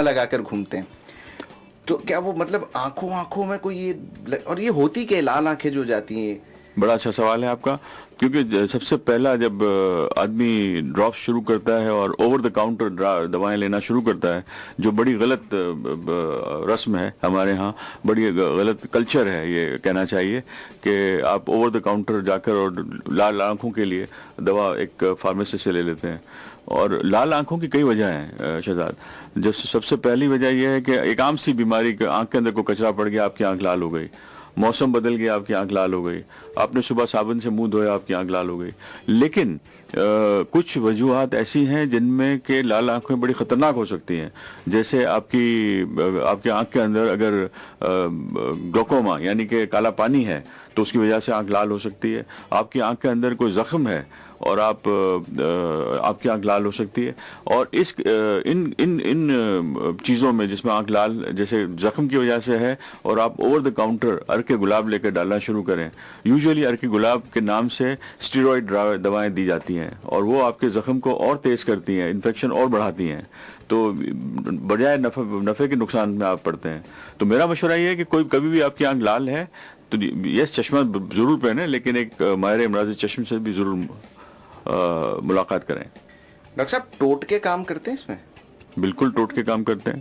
لگا کر گھومتے ہیں. تو کیا وہ مطلب آنکھوں میں کوئی یہ، اور یہ ہوتی کہ لال آنکھیں جو جاتی ہیں؟ بڑا اچھا سوال ہے آپ کا، کیونکہ سب سے پہلا جب آدمی ڈراپس شروع کرتا ہے اور اوور دا کاؤنٹر دوائیں لینا شروع کرتا ہے، جو بڑی غلط رسم ہے ہمارے ہاں، بڑی غلط کلچر ہے یہ کہنا چاہیے کہ آپ اوور دا کاؤنٹر جا کر اور لال آنکھوں کے لیے دوا ایک فارمیسی سے لے لیتے ہیں. اور لال آنکھوں کی کئی وجہ ہیں شہزاد. جو سب سے پہلی وجہ یہ ہے کہ ایک عام سی بیماری، آنکھ کے اندر کوئی کچرا پڑ گیا، آپ کی آنکھ لال ہو گئی. موسم بدل گیا، آپ کی آنکھ لال ہو گئی. آپ نے صبح صابن سے منہ دھویا، آپ کی آنکھ لال ہو گئی. لیکن کچھ وجوہات ایسی ہیں جن میں کہ لال آنکھیں بڑی خطرناک ہو سکتی ہیں. جیسے آپ کی آنکھ کے اندر اگر گلوکوما یعنی کہ کالا پانی ہے تو اس کی وجہ سے آنکھ لال ہو سکتی ہے. آپ کی آنکھ کے اندر کوئی زخم ہے اور آپ کی آنکھ لال ہو سکتی ہے. اور ان چیزوں میں جس میں آنکھ لال جیسے زخم کی وجہ سے ہے، اور آپ اوور دا کاؤنٹر ارک گلاب لے کر ڈالنا شروع کریں. یوزولی ارک گلاب کے نام سے اسٹیرائڈ دوائیں دی جاتی ہیں اور وہ آپ کے زخم کو اور تیز کرتی ہیں، انفیکشن اور بڑھاتی ہیں، تو بجائے نفع کے نقصان میں آپ پڑتے ہیں. تو میرا مشورہ یہ ہے کہ کبھی بھی آپ کی آنکھ لال ہے تو یس چشمہ ضرور پہنیں، لیکن ایک ماہر امراض چشم سے بھی ضرور ملاقات کریں. ڈاکٹر صاحب ٹوٹکے کام کرتے ہیں اس میں؟ بالکل ٹوٹکے کام کرتے ہیں،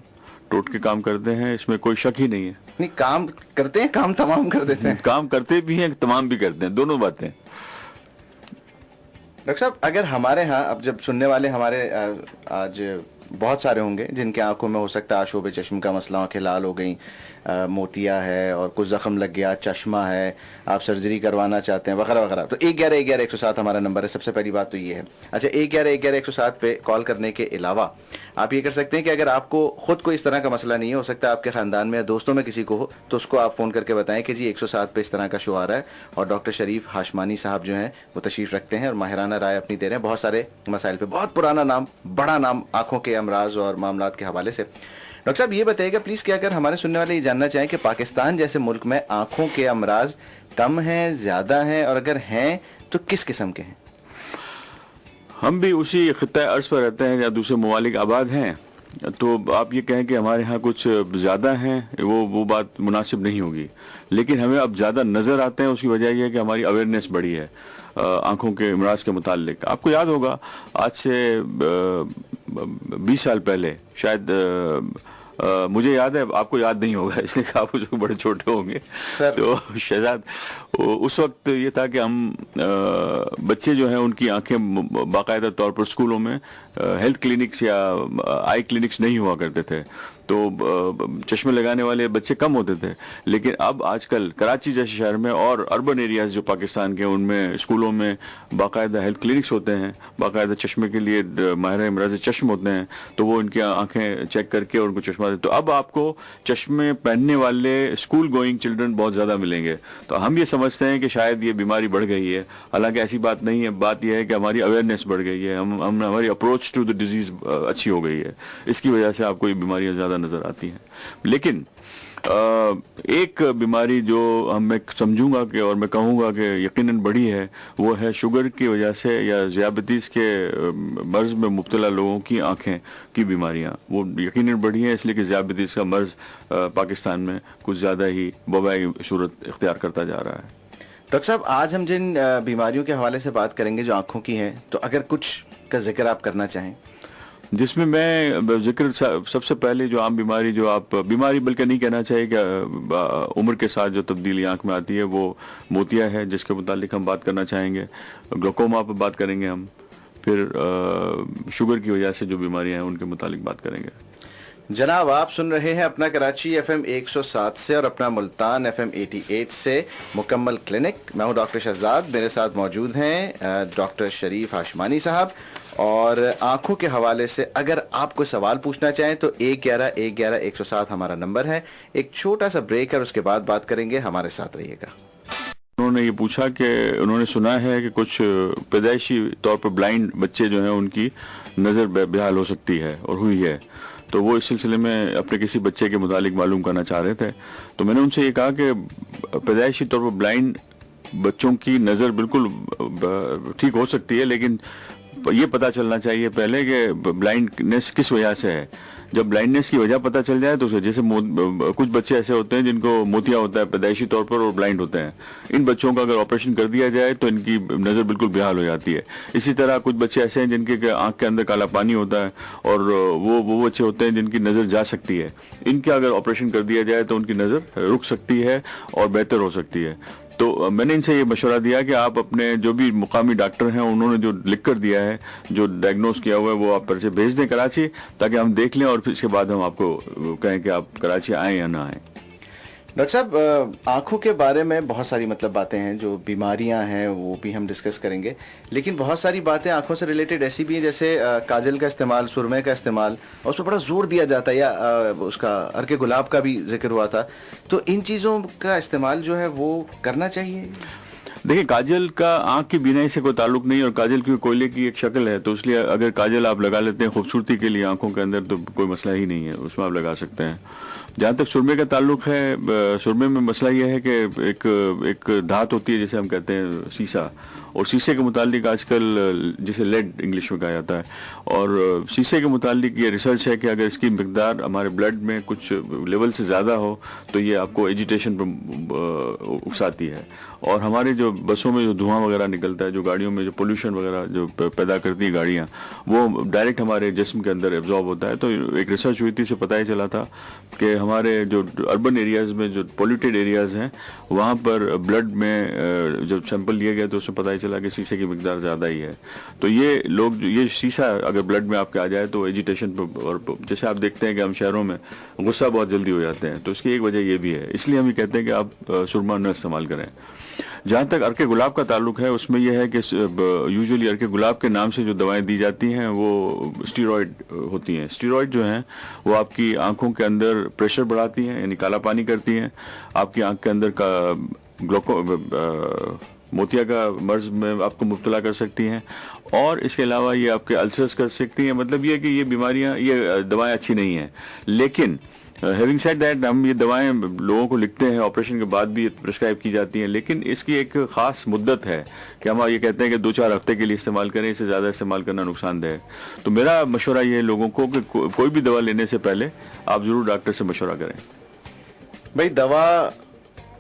ٹوٹکے کام کرتے ہیں، اس میں کوئی شک ہی نہیں ہے. نہیں، کام کرتے ہیں، کام تمام کر دیتے ہیں. کام کرتے بھی ہیں، تمام بھی کرتے ہیں، دونوں باتیں. ڈاکٹر صاحب اگر ہمارے ہاں، اب جب سننے والے ہمارے آج بہت سارے ہوں گے جن کے آنکھوں میں ہو سکتا ہے آشوب چشم کا مسئلہ، آنکھیں لال ہو گئیں، موتیا ہے اور کچھ زخم لگ گیا، چشمہ ہے، آپ سرجری کروانا چاہتے ہیں وغیرہ وغیرہ، تو 111-111-107 ہمارا نمبر ہے. سب سے پہلی بات تو یہ ہے. اچھا، 111-111-107 پہ کال کرنے کے علاوہ آپ یہ کر سکتے ہیں کہ اگر آپ کو خود کوئی اس طرح کا مسئلہ نہیں ہے، ہو سکتا ہے آپ کے خاندان میں یا دوستوں میں کسی کو ہو، تو اس کو آپ فون کر کے بتائیں کہ جی 107 پہ اس طرح کا شو آ رہا ہے اور ڈاکٹر شریف ہاشمانی صاحب جو ہیں وہ تشریف رکھتے ہیں اور ماہرانہ رائے اپنی دے رہے ہیں بہت سارے مسائل پہ. بہت پرانا نام، بڑا نام آنکھوں کے امراض اور معاملات کے حوالے سے. ڈاکٹر صاحب یہ بتائیے گا پلیز کہ اگر ہمارے سننے والے یہ جاننا چاہیں کہ پاکستان جیسے ملک میں آنکھوں کے امراض کم ہیں، زیادہ ہیں، اور اگر ہیں تو کس قسم کے ہیں؟ ہم بھی اسی خطہ ارض پر رہتے ہیں یا دوسرے ممالک آباد ہیں، تو آپ یہ کہیں کہ ہمارے ہاں کچھ زیادہ ہیں، وہ بات مناسب نہیں ہوگی. لیکن ہمیں اب زیادہ نظر آتے ہیں، اس کی وجہ یہ ہے کہ ہماری اویئرنیس بڑھی ہے آنکھوں کے امراض کے متعلق. آپ کو یاد ہوگا آج سے 20 سال پہلے شاید، مجھے یاد ہے، آپ کو یاد نہیں ہوگا اس لیے کہ آپ اس کو بڑے چھوٹے ہوں گے. تو شہزاد اس وقت یہ تھا کہ ہم بچے جو ہیں ان کی آنکھیں باقاعدہ طور پر اسکولوں میں ہیلتھ کلینکس یا آئی کلینکس نہیں ہوا کرتے تھے، تو چشمے لگانے والے بچے کم ہوتے تھے. لیکن اب آج کل کراچی جیسے شہر میں اور اربن ایریاز جو پاکستان کے، ان میں اسکولوں میں باقاعدہ ہیلتھ کلینکس ہوتے ہیں، باقاعدہ چشمے کے لیے ماہر امراض چشم ہوتے ہیں، تو وہ ان کی آنکھیں چیک کر کے ان کو چشمہ دیتے. تو اب آپ کو چشمے پہننے والے اسکول گوئنگ چلڈرن بہت زیادہ ملیں گے. تو ہم یہ سمجھتے ہیں کہ شاید یہ بیماری بڑھ گئی ہے، حالانکہ ایسی بات نہیں ہے. بات یہ ہے کہ ہماری اویئرنیس بڑھ گئی ہے، ہماری اپروچ ٹو دا ڈیزیز اچھی ہو گئی ہے. اس کی وجہ سے آپ کو یہ بیماریاں زیادہ نظر آتی ہیں. لیکن ایک بیماری جو میں سمجھوں گا کہ اور میں کہوں گا کہ یقیناً بڑھی ہے، وہ ہے شوگر کی وجہ سے یا ذیابیطس کے مرض میں مبتلا لوگوں کی آنکھیں کی بیماریاں، وہ یقیناً بڑھی ہیں، اس لیے کہ ذیابیطس کا مرض پاکستان میں کچھ زیادہ ہی وبائی صورت اختیار کرتا جا رہا ہے. ڈاکٹر صاحب آج ہم جن بیماریوں کے حوالے سے بات کریں گے جو آنکھوں کی ہیں، تو اگر کچھ کا ذکر آپ کرنا چاہیں. جس میں ذکر سب سے پہلے جو عام بیماری، جو آپ بیماری بلکہ نہیں کہنا چاہیے کہ عمر کے ساتھ جو تبدیلی آنکھ میں آتی ہے، وہ موتیا ہے، جس کے متعلق ہم بات کرنا چاہیں گے. گلوکوما پہ بات کریں گے ہم، پھر شوگر کی وجہ سے جو بیماریاں ہیں ان کے متعلق بات کریں گے. جناب آپ سن رہے ہیں اپنا کراچی ایف ایم 107 سے اور اپنا ملتان ایف ایم 88 سے مکمل کلینک. میں ہوں ڈاکٹر شہزاد، میرے ساتھ موجود ہیں ڈاکٹر شریف ہاشمانی صاحب. اور آنکھوں کے حوالے سے اگر آپ کوئی سوال پوچھنا چاہیں تو 111-111-107 ہمارا نمبر ہے. ایک چھوٹا سا بریک ہے، اس کے بعد بات کریں گے، ہمارے ساتھ رہیے گا. انہوں نے یہ پوچھا کہ انہوں نے سنا ہے کہ کچھ پیدائشی طور پر بلائنڈ بچے جو ہیں ان کی نظر بحال ہو سکتی ہے اور ہوئی ہے، تو وہ اس سلسلے میں اپنے کسی بچے کے متعلق معلوم کرنا چاہ رہے تھے. تو میں نے ان سے یہ کہا کہ پیدائشی طور پر بلائنڈ بچوں کی نظر بالکل ٹھیک ہو سکتی ہے، لیکن یہ پتہ چلنا چاہیے پہلے کہ بلائنڈنس کس وجہ سے ہے. جب بلائنڈنس کی وجہ پتہ چل جائے تو جیسے کچھ بچے ایسے ہوتے ہیں جن کو موتیا ہوتا ہے پیدائشی طور پر اور بلائنڈ ہوتے ہیں، ان بچوں کا اگر آپریشن کر دیا جائے تو ان کی نظر بالکل بحال ہو جاتی ہے. اسی طرح کچھ بچے ایسے ہیں جن کے آنکھ کے اندر کالا پانی ہوتا ہے اور وہ بچے ہوتے ہیں جن کی نظر جا سکتی ہے، ان کا اگر آپریشن کر دیا جائے تو ان کی نظر رک سکتی ہے اور بہتر ہو سکتی ہے. تو میں نے ان سے یہ مشورہ دیا کہ آپ اپنے جو بھی مقامی ڈاکٹر ہیں انہوں نے جو لکھ کر دیا ہے، جو ڈائگنوز کیا ہوا ہے، وہ آپ پر سے بھیج دیں کراچی، تاکہ ہم دیکھ لیں اور پھر اس کے بعد ہم آپ کو کہیں کہ آپ کراچی آئیں یا نہ آئیں. ڈاکٹر صاحب آنکھوں کے بارے میں بہت ساری باتیں ہیں، جو بیماریاں ہیں وہ بھی ہم ڈسکس کریں گے، لیکن بہت ساری باتیں آنکھوں سے ریلیٹڈ ایسی بھی ہیں جیسے کاجل کا استعمال، سرمے کا استعمال، اور اس پہ بڑا زور دیا جاتا ہے، یا اس کا عرق گلاب کا بھی ذکر ہوا تھا، تو ان چیزوں کا استعمال جو ہے وہ کرنا چاہیے؟ دیکھیں، کاجل کا آنکھ کی بینائی سے کوئی تعلق نہیں، اور کاجل کی کوئلے کی ایک شکل ہے، تو اس لیے اگر کاجل آپ لگا لیتے ہیں خوبصورتی کے لیے آنکھوں کے اندر تو کوئی مسئلہ ہی نہیں ہے، اس میں آپ لگا سکتے ہیں. جہاں تک سرمے کا تعلق ہے، سرمے میں مسئلہ یہ ہے کہ ایک دھات ہوتی ہے جسے ہم کہتے ہیں سیسا، اور شیشے کے متعلق آج کل جسے لیڈ انگلش میں کہا جاتا ہے، اور شیشے کے متعلق یہ ریسرچ ہے کہ اگر اس کی مقدار ہمارے بلڈ میں کچھ لیول سے زیادہ ہو تو یہ آپ کو ایجیٹیشن پر اکساتی ہے. اور ہمارے جو بسوں میں جو دھواں وغیرہ نکلتا ہے، جو گاڑیوں میں جو پولوشن وغیرہ جو پیدا کرتی ہے گاڑیاں، وہ ڈائریکٹ ہمارے جسم کے اندر ایبزارب ہوتا ہے. تو ایک ریسرچ ہوئی تھی، اس سے پتہ ہی چلا تھا کہ ہمارے جو اربن ایریاز میں جو پولیوٹیڈ ایریاز ہیں وہاں پر بلڈ میں جب سیمپل لیے گئے تو اس میں پتہ ہی چلا کہ شیشے کی مقدار زیادہ ہی ہے. تو یہ لوگ یہ شیشہ اگر بلڈ میں آپ کے آ جائے تو ایجیٹیشن پہ، اور جیسے آپ دیکھتے ہیں کہ ہم شہروں میں غصہ بہت جلدی ہو جاتے ہیں، تو اس کی ایک وجہ یہ بھی ہے. اس لیے ہم یہ کہتے ہیں کہ آپ سرما نہ استعمال کریں. جہاں تک عرق گلاب کا تعلق ہے، اس میں یہ ہے کہ یوزولی عرق گلاب کے نام سے جو دوائیں دی جاتی ہیں وہ اسٹیرائڈ ہوتی ہیں. اسٹیرائڈ جو ہیں وہ آپ کی آنکھوں کے اندر پریشر بڑھاتی ہیں، یعنی کالا پانی کرتی ہیں، آپ کی آنکھ کے اندر کا موتیا کا مرض میں آپ کو مبتلا کر سکتی ہیں، اور اس کے علاوہ یہ آپ کے السرز کر سکتی ہیں. مطلب یہ کہ یہ بیماریاں، یہ دوائیں اچھی نہیں ہیں. لیکن ہیونگ سیڈ دیٹ، ہم یہ دوائیں لوگوں کو لکھتے ہیں، آپریشن کے بعد بھی پرسکرائب کی جاتی ہیں، لیکن اس کی ایک خاص مدت ہے کہ ہم یہ کہتے ہیں کہ 2-4 ہفتے کے لیے استعمال کریں، اس سے زیادہ استعمال کرنا نقصان دہ ہے. تو میرا مشورہ یہ ہے لوگوں کو کہ کوئی بھی دوا لینے سے پہلے آپ ضرور ڈاکٹر سے مشورہ کریں. بھائی، دوا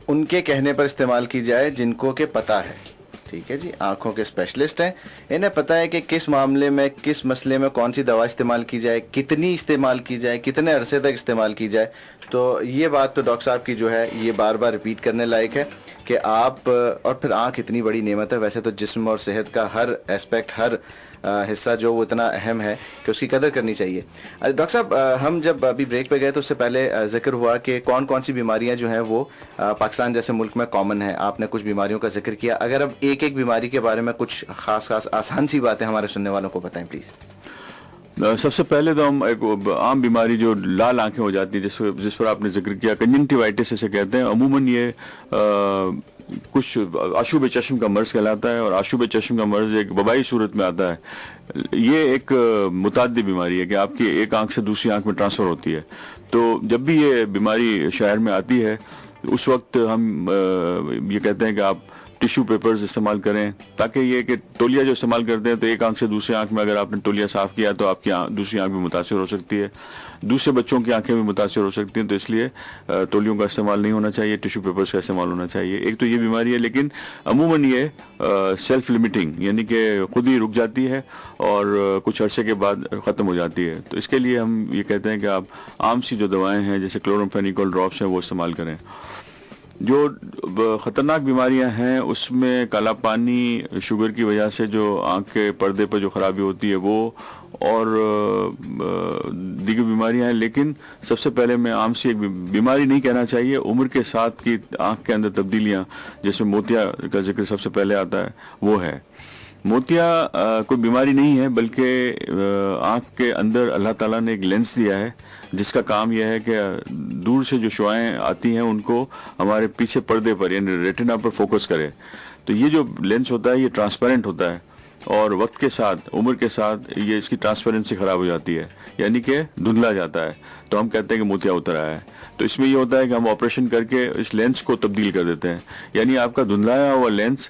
ان کے کہنے پر استعمال کی جائے جن کو کہ پتہ ہے، ٹھیک ہے جی، آنکھوں کے اسپیشلسٹ ہیں، انہیں پتہ ہے کہ کس معاملے میں، کس مسئلے میں کون سی دوا استعمال کی جائے، کتنی استعمال کی جائے، کتنے عرصے تک استعمال کی جائے. تو یہ بات تو ڈاکٹر صاحب کی جو ہے یہ بار بار ریپیٹ کرنے لائق ہے کہ آپ، اور پھر آنکھ اتنی بڑی نعمت ہے، ویسے تو جسم اور صحت کا ہر اسپیکٹ، ہر حصہ جو وہ اتنا اہم ہے کہ اس کی قدر کرنی چاہیے. ڈاکٹر صاحب، ہم جب ابھی بریک پہ گئے تو اس سے پہلے ذکر ہوا کہ کون کون سی بیماریاں جو ہیں وہ پاکستان جیسے ملک میں کامن ہیں. آپ نے کچھ بیماریوں کا ذکر کیا، اگر اب ایک ایک بیماری کے بارے میں کچھ خاص آسان سی باتیں ہمارے سننے والوں کو بتائیں پلیز. سب سے پہلے تو ہم ایک عام بیماری جو لال آنکھیں ہو جاتی ہیں، جس پر آپ نے ذکر کیا، کنجنکٹیوائٹس اسے کہتے ہیں. عموماً یہ کچھ آشوب چشم کا مرض کہلاتا ہے، اور آشوب چشم کا مرض ایک وبائی صورت میں آتا ہے. یہ ایک متعدی بیماری ہے کہ آپ کی ایک آنکھ سے دوسری آنکھ میں ٹرانسفر ہوتی ہے. تو جب بھی یہ بیماری شہر میں آتی ہے اس وقت ہم یہ کہتے ہیں کہ آپ ٹیشو پیپرز استعمال کریں، تاکہ یہ کہ تولیہ جو استعمال کرتے ہیں تو ایک آنکھ سے دوسری آنکھ میں اگر آپ نے تولیہ صاف کیا تو آپ کی دوسری آنکھ بھی متاثر ہو سکتی ہے، دوسرے بچوں کی آنکھیں بھی متاثر ہو سکتی ہیں. تو اس لیے تولیوں کا استعمال نہیں ہونا چاہیے، ٹیشو پیپرز کا استعمال ہونا چاہیے. ایک تو یہ بیماری ہے، لیکن عموماً یہ سیلف لمیٹنگ، یعنی کہ خود ہی رک جاتی ہے اور کچھ عرصے کے بعد ختم ہو جاتی ہے. تو اس کے لیے ہم یہ کہتے ہیں کہ آپ عام سی جو دوائیں ہیں جیسے کلورمفینیکول ڈراپس ہیں وہ استعمال کریں. جو خطرناک بیماریاں ہیں اس میں کالا پانی، شوگر کی وجہ سے جو آنکھ کے پردے پر جو خرابی ہوتی ہے وہ، اور دیگر بیماریاں ہیں. لیکن سب سے پہلے میں عام سی ایک بیماری نہیں کہنا چاہیے، عمر کے ساتھ کی آنکھ کے اندر تبدیلیاں، جس میں موتیا کا ذکر سب سے پہلے آتا ہے، وہ ہے. موتیا کوئی بیماری نہیں ہے، بلکہ آنکھ کے اندر اللہ تعالیٰ نے ایک لینس دیا ہے جس کا کام یہ ہے کہ دور سے جو شعاعیں آتی ہیں ان کو ہمارے پیچھے پردے پر یعنی ریٹنا پر فوکس کرے. تو یہ جو لینس ہوتا ہے یہ ٹرانسپیرنٹ ہوتا ہے، اور وقت کے ساتھ، عمر کے ساتھ یہ اس کی ٹرانسپیرنسی خراب ہو جاتی ہے، یعنی کہ دھندلا جاتا ہے. تو ہم کہتے ہیں کہ موتیا اتر آیا ہے. تو اس میں یہ ہوتا ہے کہ ہم آپریشن کر کے اس لینس کو تبدیل کر دیتے ہیں، یعنی آپ کا دھندلایا ہوا لینس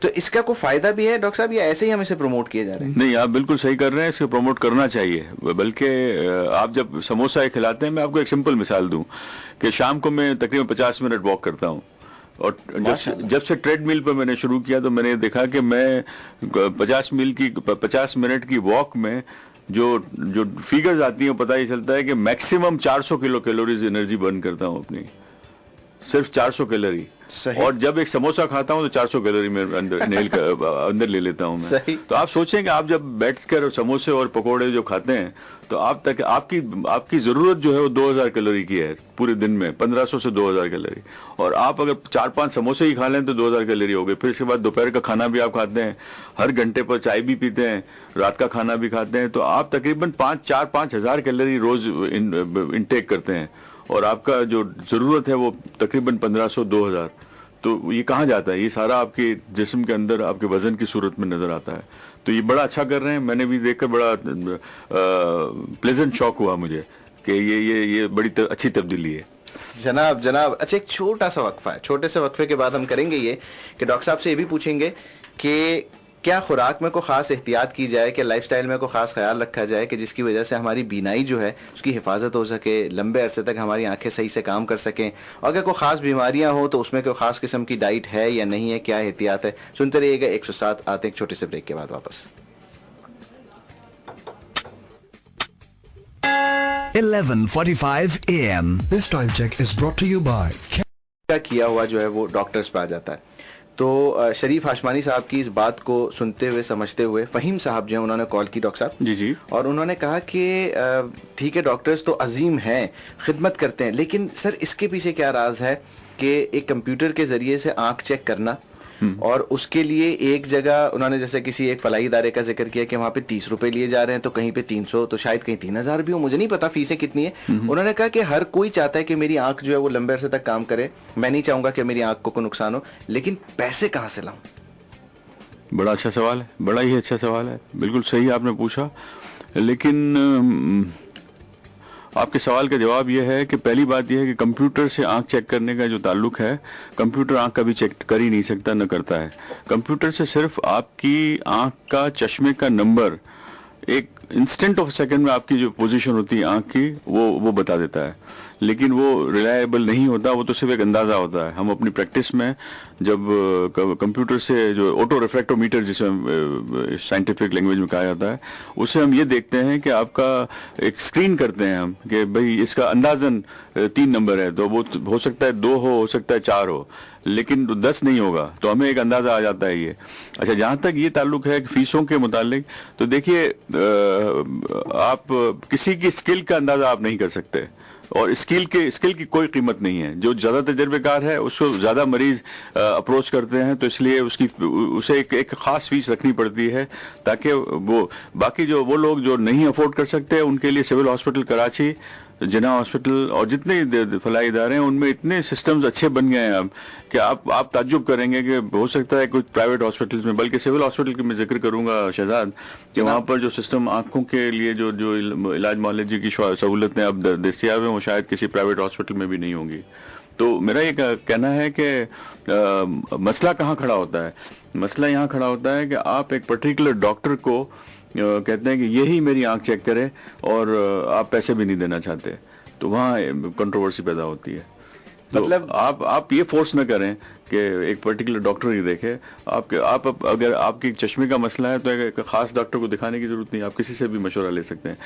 تو اس کا کوئی فائدہ بھی ہے ڈاکٹر صاحب یا ایسے ہی ہم اسے پروموٹ کیے جا رہے ہیں؟ نہیں، آپ بالکل صحیح کر رہے ہیں، اس کو پروموٹ کرنا چاہیے، بلکہ آپ جب سموسہ کھلاتے ہیں، میں آپ کو ایک سمپل مثال دوں کہ شام کو میں تقریباً 50 منٹ واک کرتا ہوں، اور جب سے ٹریڈ میل پہ میں نے شروع کیا تو میں نے دیکھا کہ میں 50 منٹ کی واک میں جو فیگرز آتی ہیں پتہ یہ چلتا ہے کہ میکسیمم 400 کلو کیلوریز انرجی برن کرتا ہوں اپنی، صرف 400 کیلوری. صحیح. اور جب ایک سموسا کھاتا ہوں تو 400 کیلوری میں اندر لے لیتا ہوں میں. صحیح. تو آپ سوچیں کہ آپ جب بیٹھ کر سموسے اور پکوڑے جو کھاتے ہیں تو آپ کی ضرورت جو ہے وہ 2000 کیلوری کی ہے پورے دن میں، 1500 سے 2000 کیلوری. اور آپ اگر 4-5 سموسے ہی کھا لیں تو 2000 کیلوری ہو گئے. پھر اس کے بعد دوپہر کا کھانا بھی آپ کھاتے ہیں، ہر گھنٹے پر چائے بھی پیتے ہیں، رات کا کھانا بھی کھاتے ہیں، تو آپ تقریباً 5 ہزار کیلوری روز انٹیک کرتے ہیں، اور آپ کا جو ضرورت ہے وہ تقریباً 1500-2000. تو یہ کہاں جاتا ہے؟ یہ سارا آپ کے جسم کے اندر آپ کے وزن کی صورت میں نظر آتا ہے. تو یہ بڑا اچھا کر رہے ہیں، میں نے بھی دیکھ کر بڑا پلیزنٹ شوق ہوا مجھے کہ یہ بڑی اچھی تبدیلی ہے. جناب اچھا، ایک چھوٹا سا وقفہ ہے، چھوٹے سے وقفے کے بعد ہم کریں گے یہ کہ ڈاکٹر صاحب سے یہ بھی پوچھیں گے کہ کیا خوراک میں کوئی خاص احتیاط کی جائے، کہ لائف سٹائل میں کوئی خاص خیال رکھا جائے کہ جس کی وجہ سے ہماری بینائی جو ہے اس کی حفاظت ہو سکے، لمبے عرصے تک ہماری آنکھیں صحیح سے کام کر سکیں، اور اگر کوئی خاص بیماریاں ہوں تو اس میں کوئی خاص قسم کی ڈائٹ ہے یا نہیں ہے، کیا احتیاط ہے؟ سنتے رہیے گا 107. آتے ہیں ایک چھوٹے سے بریک کے بعد واپس. 11:45 AM. This time check is brought to you by کیا ہوا جو ہے وہ ڈاکٹرز پہ آ جاتا ہے. تو شریف ہاشمانی صاحب کی اس بات کو سنتے ہوئے سمجھتے ہوئے فہیم صاحب جو ہیں انہوں نے کال کی ڈاکٹر صاحب جی اور انہوں نے کہا کہ ٹھیک ہے ڈاکٹرز تو عظیم ہیں، خدمت کرتے ہیں، لیکن سر اس کے پیچھے کیا راز ہے کہ ایک کمپیوٹر کے ذریعے سے آنکھ چیک کرنا، اور اس کے لیے ایک جگہ انہوں نے جیسے کسی ایک فلاحی ادارے کا ذکر کیا کہ وہاں پہ 30 روپے لیے جا رہے ہیں، تو کہیں پہ 300، تو شاید کہیں 3000 بھی ہو، مجھے نہیں پتا فیسیں کتنی ہیں. انہوں نے کہا کہ ہر کوئی چاہتا ہے کہ میری آنکھ جو ہے وہ لمبے عرصے تک کام کرے، میں نہیں چاہوں گا کہ میری آنکھ کو کوئی نقصان ہو، لیکن پیسے کہاں سے لاؤں؟ بڑا اچھا سوال ہے، بڑا ہی اچھا سوال ہے، بالکل صحیح آپ نے پوچھا. لیکن آپ کے سوال کا جواب یہ ہے کہ پہلی بات یہ ہے کہ کمپیوٹر سے آنکھ چیک کرنے کا جو تعلق ہے، کمپیوٹر آنکھ کبھی چیک کر ہی نہیں سکتا، نہ کرتا ہے. کمپیوٹر سے صرف آپ کی آنکھ کا چشمے کا نمبر ایک انسٹنٹ آف سیکنڈ میں آپ کی جو پوزیشن ہوتی ہے آنکھ کی وہ بتا دیتا ہے، لیکن وہ ریلائبل نہیں ہوتا، وہ تو صرف ایک اندازہ ہوتا ہے. ہم اپنی پریکٹس میں جب کمپیوٹر سے جو آٹو ریفریکٹومیٹر جسے سائنٹیفک لینگویج میں کہا جاتا ہے، اسے ہم یہ دیکھتے ہیں کہ آپ کا ایک اسکرین کرتے ہیں ہم کہ بھئی اس کا اندازاً 3 نمبر ہے، تو وہ ہو سکتا ہے 2 ہو سکتا ہے 4 ہو، لیکن 10 نہیں ہوگا، تو ہمیں ایک اندازہ آ جاتا ہے یہ. اچھا، جہاں تک یہ تعلق ہے کہ فیسوں کے متعلق، تو دیکھیے آپ کسی کی اسکل کا اندازہ آپ نہیں کر سکتے، اور اسکل کی کوئی قیمت نہیں ہے. جو زیادہ تجربے کار ہے اس کو زیادہ مریض اپروچ کرتے ہیں، تو اس لیے اسے ایک خاص فیس رکھنی پڑتی ہے، تاکہ وہ باقی وہ لوگ جو نہیں افورڈ کر سکتے ان کے لیے سول ہاسپٹل کراچی، جناح ہاسپٹل اور جتنے فلاحی ادارے ہیں ان میں اتنے سسٹمز اچھے بن گئے ہیں اب کہ آپ تعجب کریں گے کہ ہو سکتا ہے کچھ پرائیویٹ ہاسپٹلز میں، بلکہ سول ہاسپٹل کی میں ذکر کروں گا شہزاد، کہ وہاں پر جو سسٹم آنکھوں کے لیے جو علاج معالجے کی سہولتیں اب دستیاب ہیں وہ شاید کسی پرائیویٹ ہاسپٹل میں بھی نہیں ہوں گی. تو میرا یہ کہنا ہے کہ مسئلہ کہاں کھڑا ہوتا ہے؟ مسئلہ یہاں کھڑا ہوتا ہے کہ آپ ایک پرٹیکولر ڈاکٹر کو کہتے ہیں کہ یہی میری آنکھ چیک کرے، اور آپ پیسے بھی نہیں دینا چاہتے، تو وہاں کنٹروورسی پیدا ہوتی ہے. مطلب آپ یہ فورس نہ کریں کہ ایک پرٹیکولر ڈاکٹر ہی دیکھے. آپ اگر آپ کی چشمے کا مسئلہ ہے تو ایک خاص ڈاکٹر کو دکھانے کی ضرورت نہیں، آپ کسی سے بھی مشورہ لے سکتے ہیں.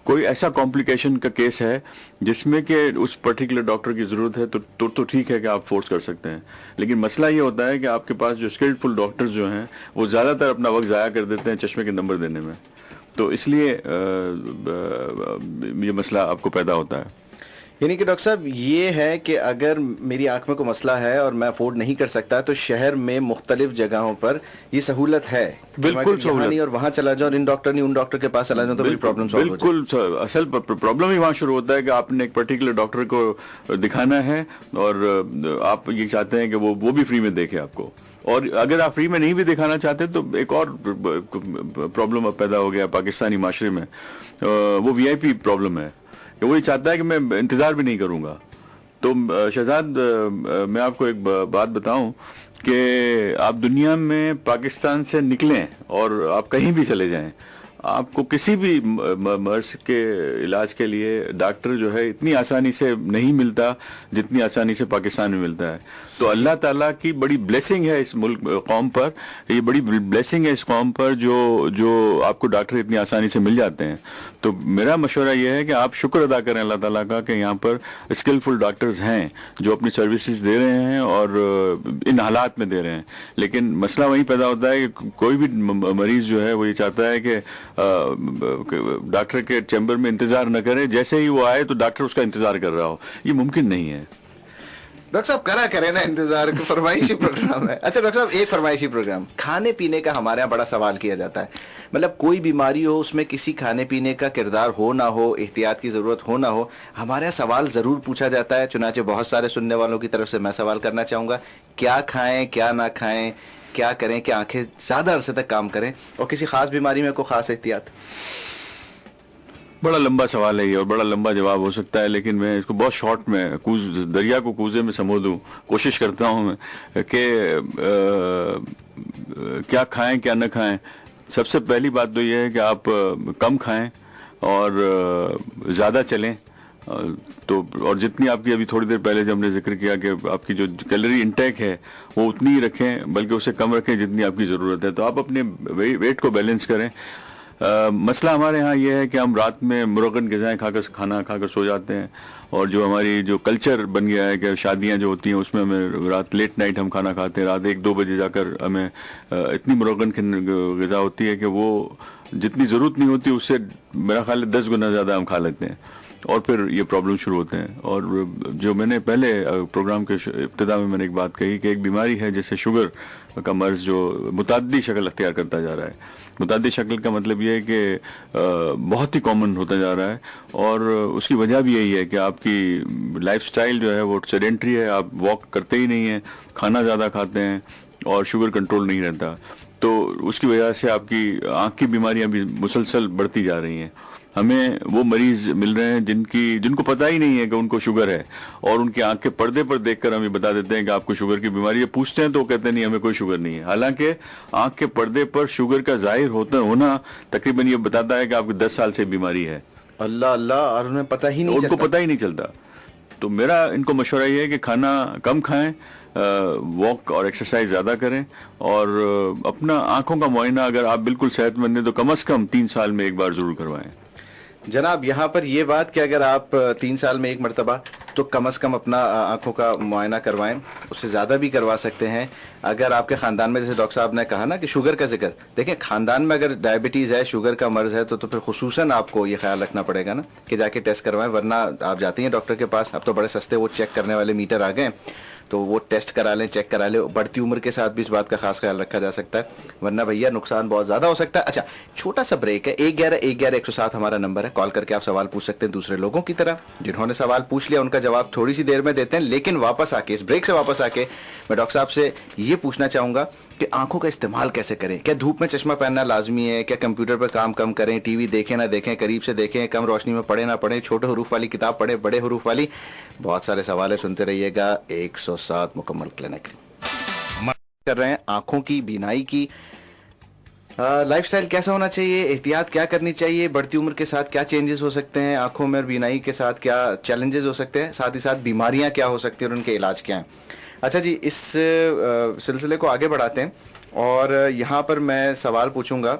کوئی ایسا کمپلیکیشن کا کیس ہے جس میں کہ اس پرٹیکولر ڈاکٹر کی ضرورت ہے تو ٹھیک ہے کہ آپ فورس کر سکتے ہیں، لیکن مسئلہ یہ ہوتا ہے کہ آپ کے پاس جو اسکلفل ڈاکٹرز جو ہیں وہ زیادہ تر اپنا وقت ضائع کر دیتے ہیں چشمے کے نمبر دینے میں، تو اس لیے یہ مسئلہ آپ کو پیدا ہوتا ہے. یعنی کہ ڈاکٹر صاحب یہ ہے کہ اگر میری آنکھ میں کوئی مسئلہ ہے اور میں افورڈ نہیں کر سکتا تو شہر میں مختلف جگہوں پر یہ سہولت ہے، بالکل سہولت نہیں، اور وہاں چلا جاؤ اور ان ڈاکٹر نہیں ان ڈاکٹر کے پاس چلا جاؤ تو پرابلم سالو ہو جائے. بالکل، اصل پرابلم ہی وہاں شروع ہوتا ہے کہ آپ نے ایک پرٹیکولر ڈاکٹر کو دکھانا ہے اور آپ یہ چاہتے ہیں کہ وہ بھی فری میں دیکھے آپ کو، اور اگر آپ فری میں نہیں بھی دکھانا چاہتے تو ایک اور پرابلم پیدا ہو گیا پاکستانی معاشرے میں، وہ وی آئی پی پرابلم ہے کہ وہ یہ چاہتا ہے کہ میں انتظار بھی نہیں کروں گا. تو شہزاد میں آپ کو ایک بات بتاؤں کہ آپ دنیا میں پاکستان سے نکلیں اور آپ کہیں بھی چلے جائیں, آپ کو کسی بھی مرض کے علاج کے لیے ڈاکٹر جو ہے اتنی آسانی سے نہیں ملتا جتنی آسانی سے پاکستان میں ملتا ہے. تو اللہ تعالیٰ کی بڑی بلیسنگ ہے اس ملک قوم پر, یہ بڑی بلیسنگ ہے اس قوم پر جو آپ کو ڈاکٹر اتنی آسانی سے مل جاتے ہیں. تو میرا مشورہ یہ ہے کہ آپ شکر ادا کریں اللہ تعالیٰ کا کہ یہاں پر اسکلفل ڈاکٹرز ہیں جو اپنی سروسز دے رہے ہیں اور ان حالات میں دے رہے ہیں. لیکن مسئلہ وہیں پیدا ہوتا ہے کہ کوئی بھی مریض جو ہے وہ یہ چاہتا ہے کہ ڈاکٹر کے چیمبر میں انتظار نہ کرے, جیسے ہی وہ آئے تو ڈاکٹر اس کا انتظار کر رہا ہو. یہ ممکن نہیں ہے. ڈاکٹر صاحب کرا کریں نا انتظار, کا فرمائشی پروگرام ہے. اچھا ڈاکٹر صاحب, ایک فرمائشی پروگرام, کھانے پینے کا ہمارے یہاں بڑا سوال کیا جاتا ہے. مطلب کوئی بیماری ہو, اس میں کسی کھانے پینے کا کردار ہو نہ ہو, احتیاط کی ضرورت ہو نہ ہو, ہمارے یہاں سوال ضرور پوچھا جاتا ہے. چنانچہ بہت سارے سننے والوں کی طرف سے میں سوال کرنا چاہوں گا, کیا کھائیں کیا نہ کھائیں, کیا کریں کہ آنکھیں زیادہ عرصے تک کام کریں, اور کسی خاص بیماری میں کوئی خاص احتیاط؟ بڑا لمبا سوال ہے یہ اور بڑا لمبا جواب ہو سکتا ہے, لیکن میں اس کو بہت شارٹ میں دریا کو کوزے میں سمو دوں, کوشش کرتا ہوں میں کہ کیا کھائیں کیا نہ کھائیں. سب سے پہلی بات تو یہ ہے کہ آپ کم کھائیں اور زیادہ چلیں. تو اور جتنی آپ کی ابھی تھوڑی دیر پہلے جب ہم نے ذکر کیا کہ آپ کی جو کیلوری انٹیک ہے وہ اتنی ہی رکھیں, بلکہ اسے کم رکھیں جتنی آپ کی ضرورت ہے. تو آپ اپنے ویٹ کو بیلنس کریں. مسئلہ ہمارے ہاں یہ ہے کہ ہم رات میں مرغن غذائیں کھانا کھا کر سو جاتے ہیں, اور جو ہماری جو کلچر بن گیا ہے کہ شادیاں جو ہوتی ہیں اس میں ہمیں رات لیٹ نائٹ ہم کھانا کھاتے ہیں, رات 1-2 بجے جا کر ہمیں اتنی مرغن غذا ہوتی ہے کہ وہ جتنی ضرورت نہیں ہوتی اس سے میرا خیال ہے 10 گنا زیادہ ہم کھا لیتے ہیں, اور پھر یہ پرابلم شروع ہوتے ہیں. اور جو میں نے پہلے پروگرام کے ابتدا میں نے ایک بات کہی کہ ایک بیماری ہے جیسے شوگر کا مرض جو متعدی شکل اختیار کرتا جا رہا ہے. متعدی شکل کا مطلب یہ ہے کہ بہت ہی کامن ہوتا جا رہا ہے, اور اس کی وجہ بھی یہی ہے کہ آپ کی لائف سٹائل جو ہے وہ سیڈنٹری ہے, آپ واک کرتے ہی نہیں ہیں, کھانا زیادہ کھاتے ہیں اور شوگر کنٹرول نہیں رہتا. تو اس کی وجہ سے آپ کی آنکھ کی بیماریاں بھی مسلسل بڑھتی جا رہی ہیں. ہمیں وہ مریض مل رہے ہیں جن کو پتہ ہی نہیں ہے کہ ان کو شوگر ہے, اور ان کی آنکھ کے پردے پر دیکھ کر ہم یہ بتا دیتے ہیں کہ آپ کو شوگر کی بیماری ہے. پوچھتے ہیں تو وہ کہتے ہیں نہیں ہمیں کوئی شوگر نہیں ہے, حالانکہ آنکھ کے پردے پر شوگر کا ظاہر ہونا تقریباً یہ بتاتا ہے کہ آپ کو 10 سال سے بیماری ہے. اللہ اللہ, اور انہیں پتہ ہی نہیں, ان کو پتہ ہی نہیں چلتا. تو میرا ان کو مشورہ یہ ہے کہ کھانا کم کھائیں, واک اور ایکسرسائز زیادہ کریں, اور اپنا آنکھوں کا معائنہ اگر آپ بالکل صحت مند ہیں تو کم از کم 3 سال میں ایک بار ضرور کروائیں. جناب یہاں پر یہ بات کہ اگر آپ 3 سال میں ایک مرتبہ تو کم از کم اپنا آنکھوں کا معائنہ کروائیں, اس سے زیادہ بھی کروا سکتے ہیں. اگر آپ کے خاندان میں جیسے ڈاکٹر صاحب نے کہا نا کہ شوگر کا ذکر, دیکھیں خاندان میں اگر ڈائبٹیز ہے, شوگر کا مرض ہے, تو پھر خصوصاً آپ کو یہ خیال رکھنا پڑے گا نا کہ جا کے ٹیسٹ کروائیں. ورنہ آپ جاتے ہیں ڈاکٹر کے پاس, اب تو بڑے سستے وہ چیک کرنے والے میٹر آ گئے, تو وہ ٹیسٹ کرا لیں, چیک کرا لیں. بڑھتی عمر کے ساتھ بھی اس بات کا خاص خیال رکھا جا سکتا ہے, ورنہ بھیا نقصان بہت زیادہ ہو سکتا ہے. اچھا چھوٹا سا بریک ہے, 1111-107 ہمارا نمبر ہے, کال کر کے آپ سوال پوچھ سکتے ہیں دوسرے لوگوں کی طرح. جنہوں نے سوال پوچھ لیا ان کا جواب تھوڑی سی دیر میں دیتے ہیں, لیکن واپس آ کے اس بریک سے واپس آ کے میں ڈاکٹر صاحب سے یہ پوچھنا چاہوں گا کہ آنکھوں کا استعمال کیسے کریں. کیا دھوپ میں چشمہ پہننا لازمی ہے؟ کیا کمپیوٹر پر کام کم کریں؟ ٹی وی دیکھیں نہ دیکھیں, قریب سے دیکھیں, کم روشنی میں پڑھیں نہ پڑھیں, چھوٹے حروف والی کتاب پڑھیں بڑے حروف والی؟ بہت سارے سوال سنتے رہیے گا. 107 مکمل کلینک کر رہے ہیں آنکھوں کی, بینائی کی. لائف سٹائل کیسا ہونا چاہیے, احتیاط کیا کرنی چاہیے, بڑھتی عمر کے ساتھ کیا چینجز ہو سکتے ہیں آنکھوں میں اور بینائی کے ساتھ, کیا چیلنجز ہو سکتے ہیں, ساتھ ہی ساتھ بیماریاں کیا ہو سکتی ہیں اور ان کے علاج کیا ہیں. اچھا جی, اس سلسلے کو آگے بڑھاتے ہیں, اور یہاں پر میں سوال پوچھوں گا.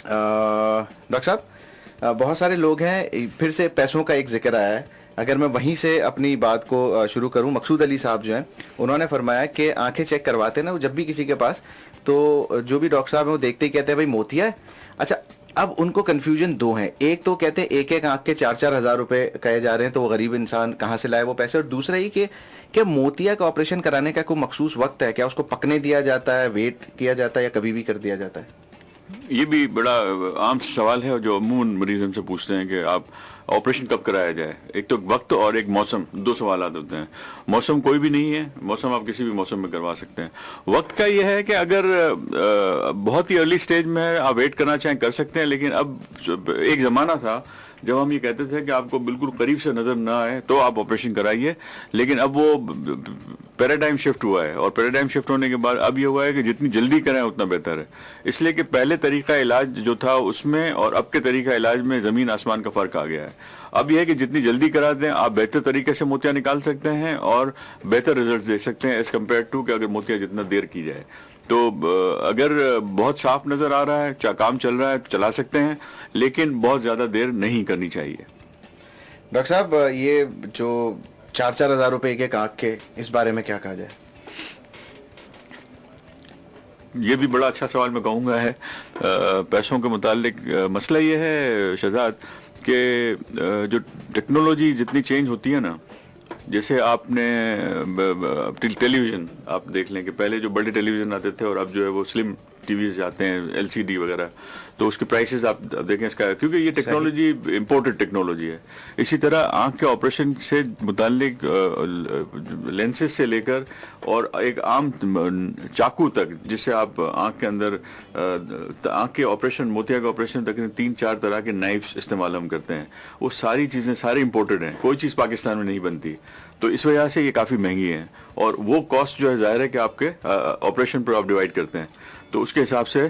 ڈاکٹر صاحب بہت سارے لوگ ہیں, پھر سے پیسوں کا ایک ذکر آیا ہے, اگر میں وہیں سے اپنی بات کو شروع کروں. مقصود علی صاحب جو ہیں انہوں نے فرمایا کہ آنکھیں چیک کرواتے ہیں نا وہ جب بھی کسی کے پاس, تو جو بھی ڈاکٹر صاحب ہیں وہ دیکھتے ہی کہتے ہیں بھائی موتیا ہے. اچھا اب ان کو کنفیوژن 2 ہیں, ایک تو کہتے ہیں ایک آنکھ کے 4-4 ہزار روپے کہے جا رہے ہیں, تو وہ غریب انسان کہاں سے لائے وہ پیسے, اور دوسرا یہ کہ کیا موتیا کا آپریشن کرانے کا کوئی مخصوص وقت ہے, کیا اس کو پکنے دیا جاتا ہے, ویٹ کیا جاتا ہے, یا کبھی بھی کر دیا جاتا ہے؟ یہ بھی بڑا عام سوال ہے جو عموماً مریض ہم سے پوچھتے ہیں کہ آپ آپریشن کب کرایا جائے. ایک تو وقت اور ایک موسم, 2 سوالات ہوتے ہیں. موسم کوئی بھی نہیں ہے, موسم آپ کسی بھی موسم میں کروا سکتے ہیں. وقت کا یہ ہے کہ اگر بہت ہی ارلی سٹیج میں آپ ویٹ کرنا چاہیں کر سکتے ہیں, لیکن اب ایک زمانہ تھا جب ہم یہ کہتے تھے کہ آپ کو بالکل قریب سے نظر نہ آئے تو آپ آپریشن کرائیے، لیکن اب وہ پیراڈائم شفٹ ہوا ہے، اور پیراڈائم شفٹ ہونے کے بعد اب یہ ہوا ہے کہ جتنی جلدی کریں اتنا بہتر ہے، اس لیے کہ پہلے طریقہ علاج جو تھا اس میں اور اب کے طریقہ علاج میں زمین آسمان کا فرق آ گیا ہے۔ اب یہ ہے کہ جتنی جلدی کرا دیں آپ بہتر طریقے سے موتیاں نکال سکتے ہیں اور بہتر ریزلٹس دے سکتے ہیں ایز کمپیئر ٹو کہ اگر موتیاں جتنا دیر کی جائے۔ تو اگر بہت صاف نظر آ رہا ہے، کام چل رہا ہے، چلا سکتے ہیں، لیکن بہت زیادہ دیر نہیں کرنی چاہیے۔ ڈاکٹر صاحب یہ جو 4-4 ہزار روپے ایک ایک آنکھ کے، اس بارے میں کیا کہا جائے؟ یہ بھی بڑا اچھا سوال میں کہوں گا ہے۔ پیسوں کے متعلق مسئلہ یہ ہے شہزاد کہ جو ٹیکنالوجی جتنی چینج ہوتی ہے نا، جیسے آپ نے ٹیلی ویژن آپ دیکھ لیں کہ پہلے جو بڑے ٹیلی ویژن آتے تھے اور اب جو ہے وہ سلم ٹی ویز آتے ہیں، ایل سی ڈی وغیرہ، تو اس کے پرائسز آپ دیکھیں اس کا، کیونکہ یہ ٹیکنالوجی امپورٹڈ ٹیکنالوجی ہے۔ اسی طرح آنکھ کے آپریشن سے متعلق لینسز سے لے کر اور ایک عام چاقو تک، جس سے آپ آنکھ کے اندر آنکھ کے آپریشن، موتیا کے آپریشن تقریباً 3-4 طرح کے نائفس استعمال ہم کرتے ہیں، وہ ساری چیزیں سارے امپورٹڈ ہیں، کوئی چیز پاکستان میں نہیں بنتی، تو اس وجہ سے یہ کافی مہنگی ہیں، اور وہ کاسٹ جو ہے ظاہر ہے کہ آپ کے آپریشن پر آپ ڈیوائڈ کرتے ہیں، تو اس کے حساب سے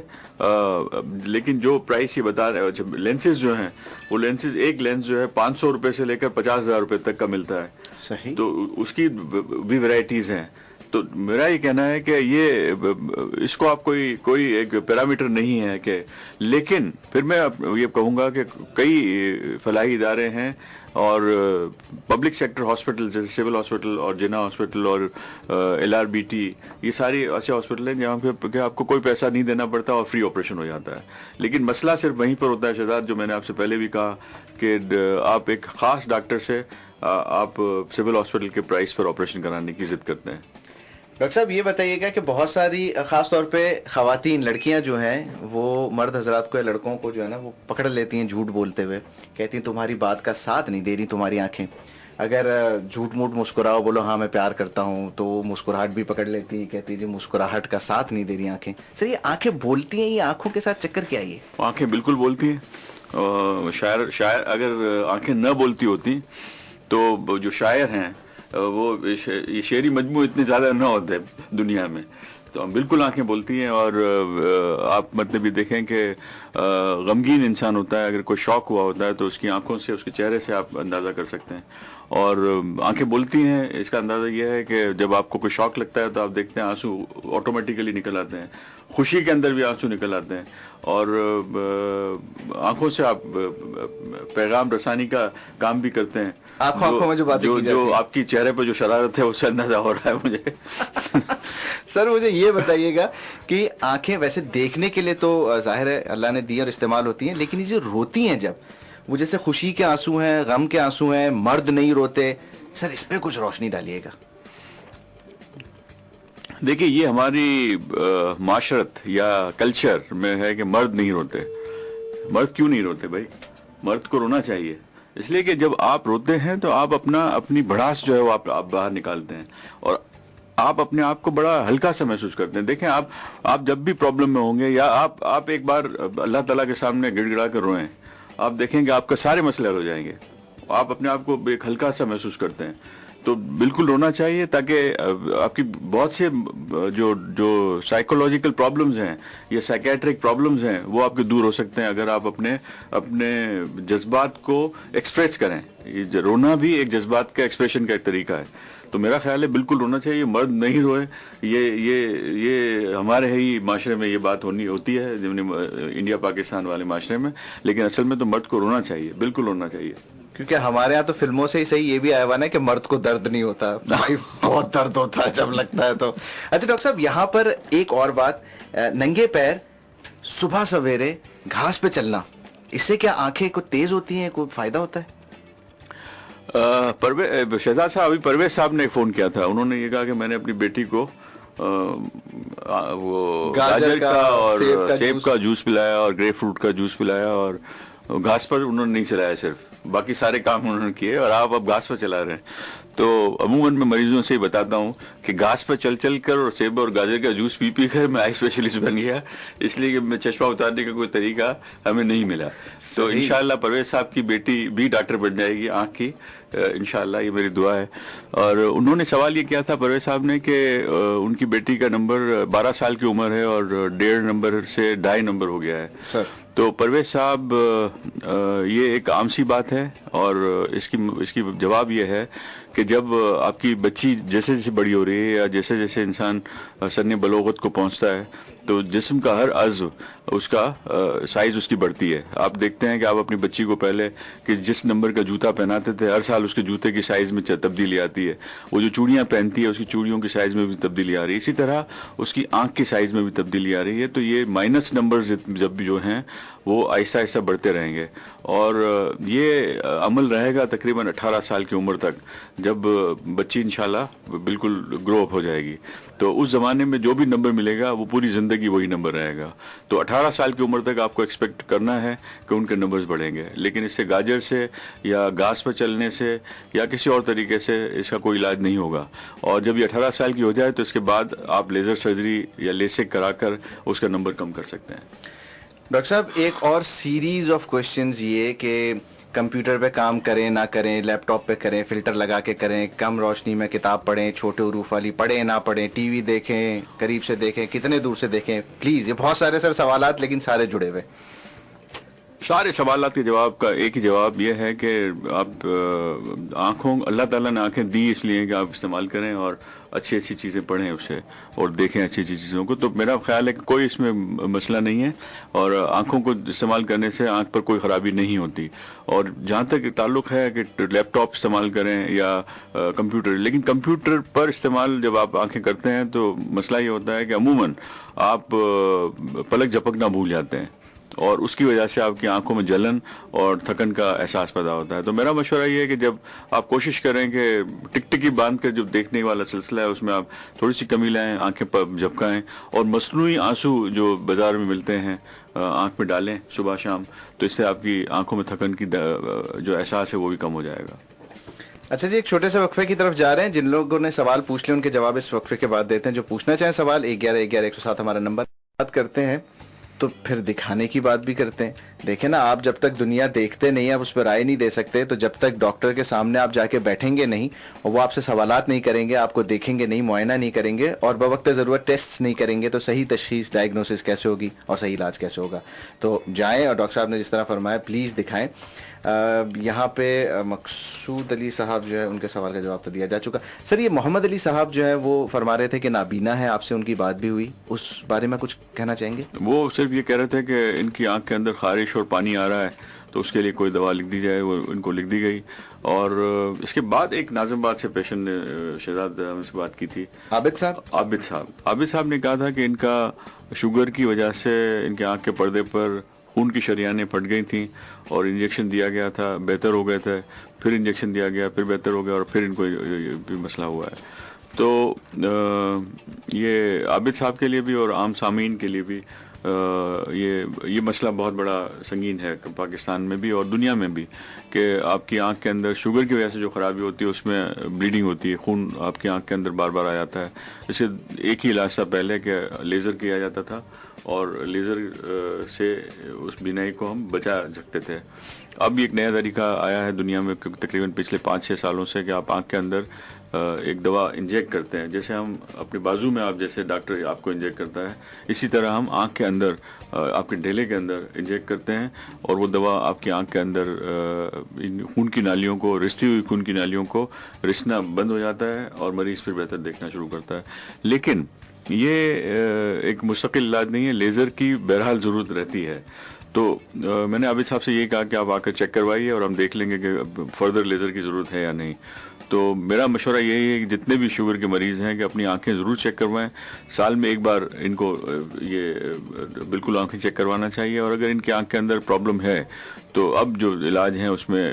لیکن جو پرائس یہ بتا رہے لینسز جو ہیں، وہ لینسز ایک لینس جو ہے 500 روپے سے لے کر 50,000 روپے تک کا ملتا ہے، صحیح، تو اس کی بھی ورائٹیز ہیں۔ تو میرا یہ کہنا ہے کہ یہ اس کو آپ کوئی ایک پیرامیٹر نہیں ہے کہ، لیکن پھر میں یہ کہوں گا کہ کئی فلاحی ادارے ہیں اور پبلک سیکٹر ہاسپٹل جیسے سول ہاسپٹل اور جنا ہاسپٹل اور ایل آر بی ٹی، یہ ساری ایسے ہاسپٹل ہیں جہاں پہ کہ آپ کو کوئی پیسہ نہیں دینا پڑتا اور فری آپریشن ہو جاتا ہے، لیکن مسئلہ صرف وہیں پر ہوتا ہے شہزاد، جو میں نے آپ سے پہلے بھی کہا کہ آپ ایک خاص ڈاکٹر سے آپ سول ہاسپٹل کے پرائس پر آپریشن کرانے کی ضد کرتے ہیں۔ ڈاکٹر صاحب یہ بتائیے گا کہ بہت ساری خاص طور پہ خواتین لڑکیاں جو ہیں وہ مرد حضرات کو یا لڑکوں کو جو ہے نا وہ پکڑ لیتی ہیں جھوٹ بولتے ہوئے، کہتی ہیں تمہاری بات کا ساتھ نہیں دے رہی تمہاری آنکھیں، اگر جھوٹ موٹ مسکراؤ بولو ہاں میں پیار کرتا ہوں تو وہ مسکراہٹ بھی پکڑ لیتی ہیں، کہتی جی مسکراہٹ کا ساتھ نہیں دے رہی آنکھیں۔ سر یہ آنکھیں بولتی ہیں، یہ آنکھوں کے ساتھ چکر کیا ہے یہ؟ آنکھیں بالکل بولتی ہیں، شاعر اگر آنکھیں نہ بولتی ہوتی تو جو شاعر ہیں وہ یہ شعری مجموع اتنے زیادہ نہ ہوتے دنیا میں، تو بالکل آنکھیں بولتی ہیں۔ اور آپ مطلب یہ دیکھیں کہ غمگین انسان ہوتا ہے، اگر کوئی شوق ہوا ہوتا ہے تو اس کی آنکھوں سے، اس کے چہرے سے آپ اندازہ کر سکتے ہیں، اور آنکھیں بولتی ہیں۔ اس کا اندازہ یہ ہے کہ جب آپ کو کوئی شوق لگتا ہے تو آپ دیکھتے ہیں آنسو آٹومیٹیکلی نکل آتے ہیں، خوشی کے اندر بھی آنسو نکل آتے ہیں، اور آنکھوں سے آپ پیغام رسانی کا کام بھی کرتے ہیں۔ آنکھوں میں جو باتیں کی جاتی ہیں، جو آپ کی چہرے پہ جو شرارت ہے اس سے اندازہ ہو رہا ہے مجھے۔ سر مجھے یہ بتائیے گا کہ آنکھیں ویسے دیکھنے کے لیے تو ظاہر ہے اللہ نے دی اور استعمال ہوتی ہیں، لیکن یہ جو روتی ہیں جب، وہ جیسے خوشی کے آنسو ہیں، غم کے آنسو ہیں، مرد نہیں روتے، سر اس پہ کچھ روشنی ڈالیے گا۔ دیکھیے یہ ہماری معاشرت یا کلچر میں ہے کہ مرد نہیں روتے۔ مرد کیوں نہیں روتے بھائی؟ مرد کو رونا چاہیے، اس لیے کہ جب آپ روتے ہیں تو آپ اپنی بڑھاس جو ہے وہ آپ باہر نکالتے ہیں، اور آپ اپنے آپ کو بڑا ہلکا سا محسوس کرتے ہیں۔ دیکھیں آپ جب بھی پرابلم میں ہوں گے، یا آپ ایک بار اللہ تعالیٰ کے سامنے گڑ گڑا کر روئیں، آپ دیکھیں گے آپ کا سارے مسئلے حل ہو جائیں گے، آپ اپنے آپ کو ایک ہلکا سا محسوس کرتے ہیں۔ تو بالکل رونا چاہیے تاکہ آپ کی بہت سے جو سائیکولوجیکل پرابلمز ہیں یا سائیکیٹرک پرابلمز ہیں وہ آپ کے دور ہو سکتے ہیں اگر آپ اپنے جذبات کو ایکسپریس کریں۔ یہ رونا بھی ایک جذبات کا ایکسپریشن کا ایک طریقہ ہے، تو میرا خیال ہے بالکل رونا چاہیے، مرد نہیں روئے۔ یہ ہمارے ہی معاشرے میں یہ بات ہوتی ہے، انڈیا پاکستان والے معاشرے میں، لیکن اصل میں تو مرد کو رونا چاہیے، بالکل رونا چاہیے۔ کیونکہ ہمارے یہاں تو فلموں سے ہی صحیح یہ بھی آیا ہوا ہے کہ مرد کو درد نہیں ہوتا، بھائی بہت درد ہوتا ہے جب لگتا ہے تو۔ اچھا ڈاکٹر صاحب یہاں پر ایک اور بات، ننگے پیر صبح سویرے گھاس پہ چلنا، اس سے کیا آنکھیں کو تیز ہوتی ہیں، کوئی فائدہ ہوتا ہے؟ شہزاد صاحب، ابھی پرویز صاحب نے فون کیا تھا، انہوں نے یہ کہا کہ میں نے اپنی بیٹی کو وہ گاجر کا اور سیب کا جوس پلایا اور گریپ فروٹ کا جوس پلایا، اور گھاس پر انہوں نے نہیں چلایا، صرف باقی سارے کام انہوں نے کیے، اور آپ اب گھاس پر چلا رہے ہیں۔ تو عموماً میں مریضوں سے بتاتا ہوں کہ گھاس پر چل چل کر اور سیب اور گاجر کا جوس پی پی کر میں آئی اسپیشلسٹ بن گیا، اس لیے کہ میں چشمہ اتارنے کا کوئی طریقہ ہمیں نہیں ملا. تو انشاءاللہ پرویز صاحب کی بیٹی بھی ڈاکٹر بن جائے گی آنکھ کی، انشاءاللہ یہ میری دعا ہے. اور انہوں نے سوال یہ کیا تھا پرویز صاحب نے کہ ان کی بیٹی کا نمبر 12 سال کی عمر ہے اور 1.5 نمبر سے 2.5 نمبر ہو گیا ہے. سر تو پرویز صاحب یہ ایک عام سی بات ہے، اور اس کی جواب یہ ہے کہ جب آپ کی بچی جیسے جیسے بڑی ہو رہی ہے یا جیسے جیسے انسان سن بلوغت کو پہنچتا ہے تو جسم کا ہر عضو اس کا سائز اس کی بڑھتی ہے. آپ دیکھتے ہیں کہ آپ اپنی بچی کو پہلے کہ جس نمبر کا جوتا پہناتے تھے ہر سال اس کے جوتے کی سائز میں تبدیلی آتی ہے. وہ جو چوڑیاں پہنتی ہے اس کی چوڑیوں کی سائز میں بھی تبدیلی آ رہی ہے. اسی طرح اس کی آنکھ کی سائز میں بھی تبدیلی آ رہی ہے. تو یہ مائنس نمبرز جب بھی جو ہیں وہ آہستہ آہستہ بڑھتے رہیں گے، اور یہ عمل رہے گا تقریباً 18 سال کی عمر تک، جب بچی انشاءاللہ بالکل گرو اپ ہو جائے گی. تو اس زمانے میں جو بھی نمبر ملے گا وہ پوری زندگی وہی نمبر رہے گا. تو 18 سال کی عمر تک آپ کو ایکسپیکٹ کرنا ہے کہ ان کے نمبرز بڑھیں گے، لیکن اس سے گاجر سے یا گھاس پر چلنے سے یا کسی اور طریقے سے اس کا کوئی علاج نہیں ہوگا. اور جب یہ 18 سال کی ہو جائے تو اس کے بعد آپ لیزر سرجری یا لیسک کرا کر اس کا نمبر کم کر سکتے ہیں. ڈاکٹر صاحب ایک اور سیریز آف کوشچنز یہ کہ کمپیوٹر پہ کام کریں نہ کریں، لیپ ٹاپ پہ کریں، فلٹر لگا کے کریں، کم روشنی میں کتاب پڑھیں، چھوٹے حروف والی پڑھیں نہ پڑھیں، ٹی وی دیکھیں، قریب سے دیکھیں، کتنے دور سے دیکھیں، پلیز. یہ بہت سارے سر سوالات لیکن سارے جڑے ہوئے. سارے سوالات کے جواب کا ایک ہی جواب یہ ہے کہ آپ اللہ تعالیٰ نے آنکھیں دی اس لیے کہ آپ استعمال کریں اور اچھی اچھی چیزیں پڑھیں اس سے اور دیکھیں اچھی اچھی چیزوں کو. تو میرا خیال ہے کہ کوئی اس میں مسئلہ نہیں ہے، اور آنکھوں کو استعمال کرنے سے آنکھ پر کوئی خرابی نہیں ہوتی. اور جہاں تک تعلق ہے کہ لیپ ٹاپ استعمال کریں یا کمپیوٹر، لیکن کمپیوٹر پر استعمال جب آپ آنکھیں کرتے ہیں تو مسئلہ یہ ہوتا ہے کہ عموماً آپ پلک جھپکنا بھول جاتے ہیں، اور اس کی وجہ سے آپ کی آنکھوں میں جلن اور تھکن کا احساس پیدا ہوتا ہے. تو میرا مشورہ یہ ہے کہ جب آپ کوشش کریں کہ ٹک ٹکی باندھ کر جو دیکھنے والا سلسلہ ہے اس میں آپ تھوڑی سی کمی لائیں، آنکھیں پر جھپکائیں، اور مصنوعی آنسو جو بازار میں ملتے ہیں آنکھ میں ڈالیں صبح شام، تو اس سے آپ کی آنکھوں میں تھکن کی جو احساس ہے وہ بھی کم ہو جائے گا. اچھا جی، ایک چھوٹے سے وقفے کی طرف جا رہے ہیں. جن لوگوں نے سوال پوچھ لے ان کے جواب اس وقفے کے بعد دیتے ہیں. جو پوچھنا چاہیں سوال 1111-107 ہمارا نمبر. بات کرتے ہیں تو پھر دکھانے کی بات بھی کرتے ہیں. دیکھیں نا، آپ جب تک دنیا دیکھتے نہیں، آپ اس پر رائے نہیں دے سکتے، تو جب تک ڈاکٹر کے سامنے آپ جا کے بیٹھیں گے نہیں اور وہ آپ سے سوالات نہیں کریں گے، آپ کو دیکھیں گے نہیں، معائنہ نہیں کریں گے اور بوقت ضرورت ٹیسٹ نہیں کریں گے، تو صحیح تشخیص ڈائگنوسس کیسے ہوگی اور صحیح علاج کیسے ہوگا. تو جائیں اور ڈاکٹر صاحب نے جس طرح فرمایا پلیز دکھائیں. یہاں پہ مقصود علی صاحب جو ہے ان کے سوال کا جواب تو دیا جا چکا. سر یہ محمد علی صاحب جو ہے وہ فرما رہے تھے کہ نابینا ہے، آپ سے ان کی بات بھی ہوئی، اس بارے میں کچھ کہنا چاہیں گے؟ وہ صرف یہ کہہ رہے تھے کہ ان کی آنکھ کے اندر خارش اور پانی آ رہا ہے، تو اس کے لیے کوئی دوا لکھ دی جائے. وہ ان کو لکھ دی گئی. اور اس کے بعد ایک ناظم آباد سے پیشنٹ نے شہزاد احمد سے بات کی تھی، عابد صاحب نے کہا تھا کہ ان کا شوگر کی وجہ سے ان کے آنکھ کے پردے پر خون کی شریانیں پھٹ گئی تھیں اور انجیکشن دیا گیا تھا، بہتر ہو گئے تھے، پھر انجیکشن دیا گیا، پھر بہتر ہو گیا، اور پھر ان کو بھی مسئلہ ہوا ہے. تو یہ عابد صاحب کے لیے بھی اور عام سامعین کے لیے بھی یہ مسئلہ بہت بڑا سنگین ہے پاکستان میں بھی اور دنیا میں بھی، کہ آپ کی آنکھ کے اندر شوگر کی وجہ سے جو خرابی ہوتی ہے اس میں بلیڈنگ ہوتی ہے، خون آپ کی آنکھ کے اندر بار بار آ جاتا ہے. اس سے ایک ہی علاج تھا پہلے کہ لیزر کیا جاتا تھا، اور لیزر سے اس بینائی کو ہم بچا سکتے تھے. اب ایک نیا طریقہ آیا ہے دنیا میں تقریباً پچھلے 5-6 سالوں سے، کہ آپ آنکھ کے اندر ایک دوا انجیکٹ کرتے ہیں. جیسے ہم اپنے بازو میں آپ جیسے ڈاکٹر آپ کو انجیکٹ کرتا ہے، اسی طرح ہم آنکھ کے اندر آپ کے ڈھیلے کے اندر انجیکٹ کرتے ہیں، اور وہ دوا آپ کی آنکھ کے اندر خون کی نالیوں کو، رستی ہوئی خون کی نالیوں کو رسنا بند ہو جاتا ہے اور مریض پھر بہتر دیکھنا شروع کرتا ہے. لیکن یہ ایک مستقل علاج نہیں ہے، لیزر کی بہرحال ضرورت رہتی ہے. تو میں نے عابد صاحب سے یہ کہا کہ آپ آ کر چیک کروائیے اور ہم دیکھ لیں گے کہ فردر لیزر کی ضرورت ہے یا نہیں. تو میرا مشورہ یہی ہے کہ جتنے بھی شوگر کے مریض ہیں کہ اپنی آنکھیں ضرور چیک کروائیں. سال میں ایک بار ان کو یہ بالکل آنکھیں چیک کروانا چاہیے. اور اگر ان کی آنکھ کے اندر پرابلم ہے تو اب جو علاج ہیں اس میں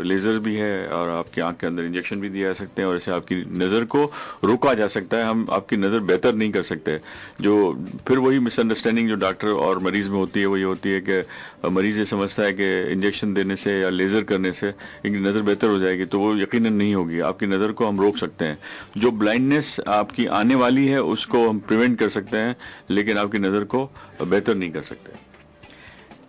لیزر بھی ہے اور آپ کی آنکھ کے اندر انجیکشن بھی دیا جا سکتے ہیں، اور اسے آپ کی نظر کو روکا جا سکتا ہے. ہم آپ کی نظر بہتر نہیں کر سکتے. جو پھر وہی مس انڈرسٹینڈنگ جو ڈاکٹر اور مریض میں ہوتی ہے وہ یہ ہوتی ہے کہ مریض یہ سمجھتا ہے کہ انجیکشن دینے سے یا لیزر کرنے سے ان کی نظر بہتر ہو جائے گی. تو وہ یقیناً یقیناً نہیں ہوگی. آپ کی نظر کو ہم روک سکتے ہیں. جو بلائنڈنس آپ کی آنے والی ہے اس کو ہم پریونٹ کر سکتے ہیں, لیکن آپ کی نظر کو بہتر نہیں کر سکتے.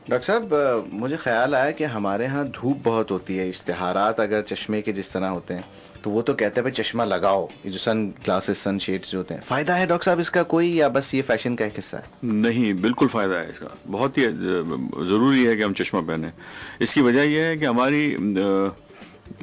ڈاکٹر صاحب مجھے خیال آیا کہ ہمارے ہاں دھوپ بہت ہوتی ہے. اشتہارات اگر چشمے کے جس طرح ہوتے ہیں تو وہ تو کہتے ہیں بھائی چشمہ لگاؤ, یہ جو سن گلاسز سن شیڈز جو ہوتے ہیں, فائدہ ہے ڈاکٹر صاحب اس کا کوئی, یا بس یہ فیشن کا ایک حصہ ہے؟ نہیں, بالکل فائدہ ہے اس کا. بہت ہی ضروری ہے کہ ہم چشمہ پہنیں. اس کی وجہ یہ ہے کہ ہماری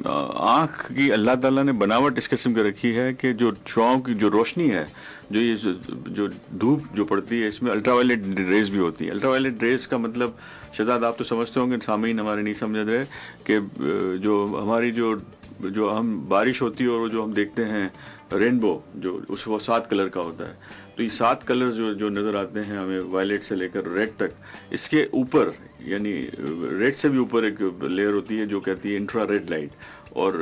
آنکھ کی اللہ تعالیٰ نے بناوٹ اس قسم کی رکھی ہے کہ جو شعاؤں کی جو روشنی ہے, جو یہ جو دھوپ جو پڑتی ہے, اس میں الٹرا وائلیٹ ریز بھی ہوتی ہے. الٹرا وائلیٹ ریز کا مطلب شہزاد آپ تو سمجھتے ہوں گے, سامعین ہمارے نہیں سمجھ رہے, کہ جو ہماری جو ہم بارش ہوتی ہے اور جو ہم دیکھتے ہیں رینبو, جو اس وہ 7 کلر کا ہوتا ہے, تو یہ 7 کلر جو نظر آتے ہیں ہمیں وائلیٹ سے لے کر ریڈ تک, اس کے اوپر یعنی ریڈ سے بھی اوپر ایک لیئر ہوتی ہے جو کہتی ہے انفرا ریڈ لائٹ, اور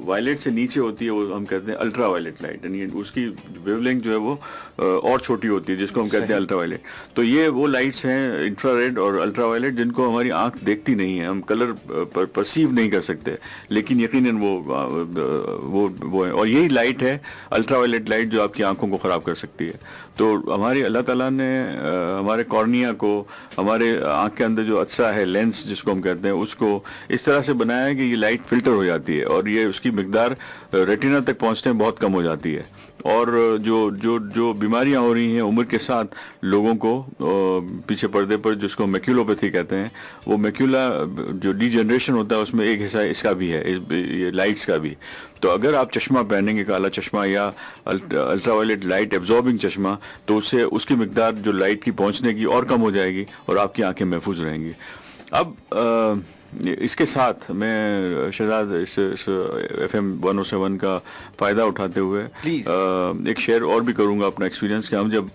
وائلیٹ سے نیچے ہوتی ہے وہ ہم کہتے ہیں الٹرا وائلیٹ لائٹ, یعنی اس کی ویو لینتھ جو ہے وہ اور چھوٹی ہوتی ہے, جس کو ہم کہتے ہیں الٹرا وائلیٹ. تو یہ وہ لائٹس ہیں انفرا ریڈ اور الٹرا وائلیٹ جن کو ہماری آنکھ دیکھتی نہیں ہے, ہم کلر پرسیو نہیں کر سکتے, لیکن یقیناً وہ ہے. اور یہی لائٹ ہے الٹرا وائلیٹ لائٹ جو آپ کی آنکھوں کو خراب کر سکتی ہے. تو ہماری اللہ تعالیٰ نے ہمارے کارنیا کو, ہمارے آنکھ کے اندر جو اچھا ہے لینس جس کو ہم کہتے ہیں, اس کو اس طرح سے بنایا ہے کہ یہ لائٹ فلٹر ہو جاتی ہے اور یہ اس کی مقدار ریٹینا تک پہنچنے میں بہت کم ہو جاتی ہے. اور جو بیماریاں ہو رہی ہیں عمر کے ساتھ لوگوں کو پیچھے پردے پر, جس کو میکیولوپیتھی کہتے ہیں, وہ میکیولا جو ڈی جنریشن ہوتا ہے اس میں ایک حصہ اس کا بھی ہے, یہ لائٹس کا بھی. تو اگر آپ چشمہ پہنیں گے, کالا چشمہ یا الٹرا وائلیٹ لائٹ ایبزاربنگ چشمہ, تو اس سے اس کی مقدار جو لائٹ کی پہنچنے کی اور کم ہو جائے گی اور آپ کی آنکھیں محفوظ رہیں گی. اب اس کے ساتھ میں شہزاد اس FM 107 کا فائدہ اٹھاتے ہوئے ایک شیئر اور بھی کروں گا اپنا ایکسپیرینس, کہ ہم جب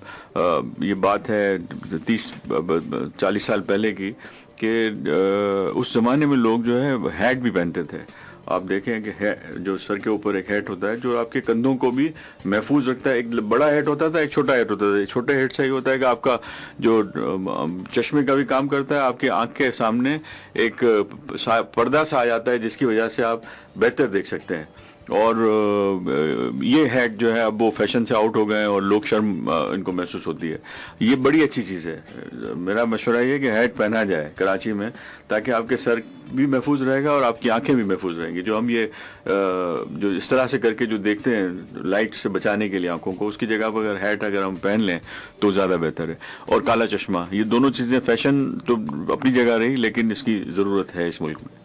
یہ بات ہے 30-40 سال پہلے کی, کہ اس زمانے میں لوگ جو ہے ہیٹ بھی پہنتے تھے. آپ دیکھیں کہ جو سر کے اوپر ایک ہیٹ ہوتا ہے جو آپ کے کندھوں کو بھی محفوظ رکھتا ہے. ایک بڑا ہیٹ ہوتا تھا, ایک چھوٹا ہیٹ ہوتا تھا. چھوٹے ہیٹ سے یہ ہوتا ہے کہ آپ کا جو چشمے کا بھی کام کرتا ہے, آپ کے آنکھ کے سامنے ایک پردہ سا آ جاتا ہے جس کی وجہ سے آپ بہتر دیکھ سکتے ہیں. اور یہ ہیٹ جو ہے اب وہ فیشن سے آؤٹ ہو گئے ہیں اور لوگ شرم ان کو محسوس ہوتی ہے. یہ بڑی اچھی چیز ہے. میرا مشورہ یہ کہ ہیٹ پہنا جائے کراچی میں, تاکہ آپ کے سر بھی محفوظ رہے گا اور آپ کی آنکھیں بھی محفوظ رہیں گی. جو ہم یہ جو اس طرح سے کر کے جو دیکھتے ہیں لائٹ سے بچانے کے لیے آنکھوں کو, اس کی جگہ پر اگر ہیٹ اگر ہم پہن لیں تو زیادہ بہتر ہے. اور کالا چشمہ, یہ دونوں چیزیں فیشن تو اپنی جگہ رہی, لیکن اس کی ضرورت ہے اس ملک میں.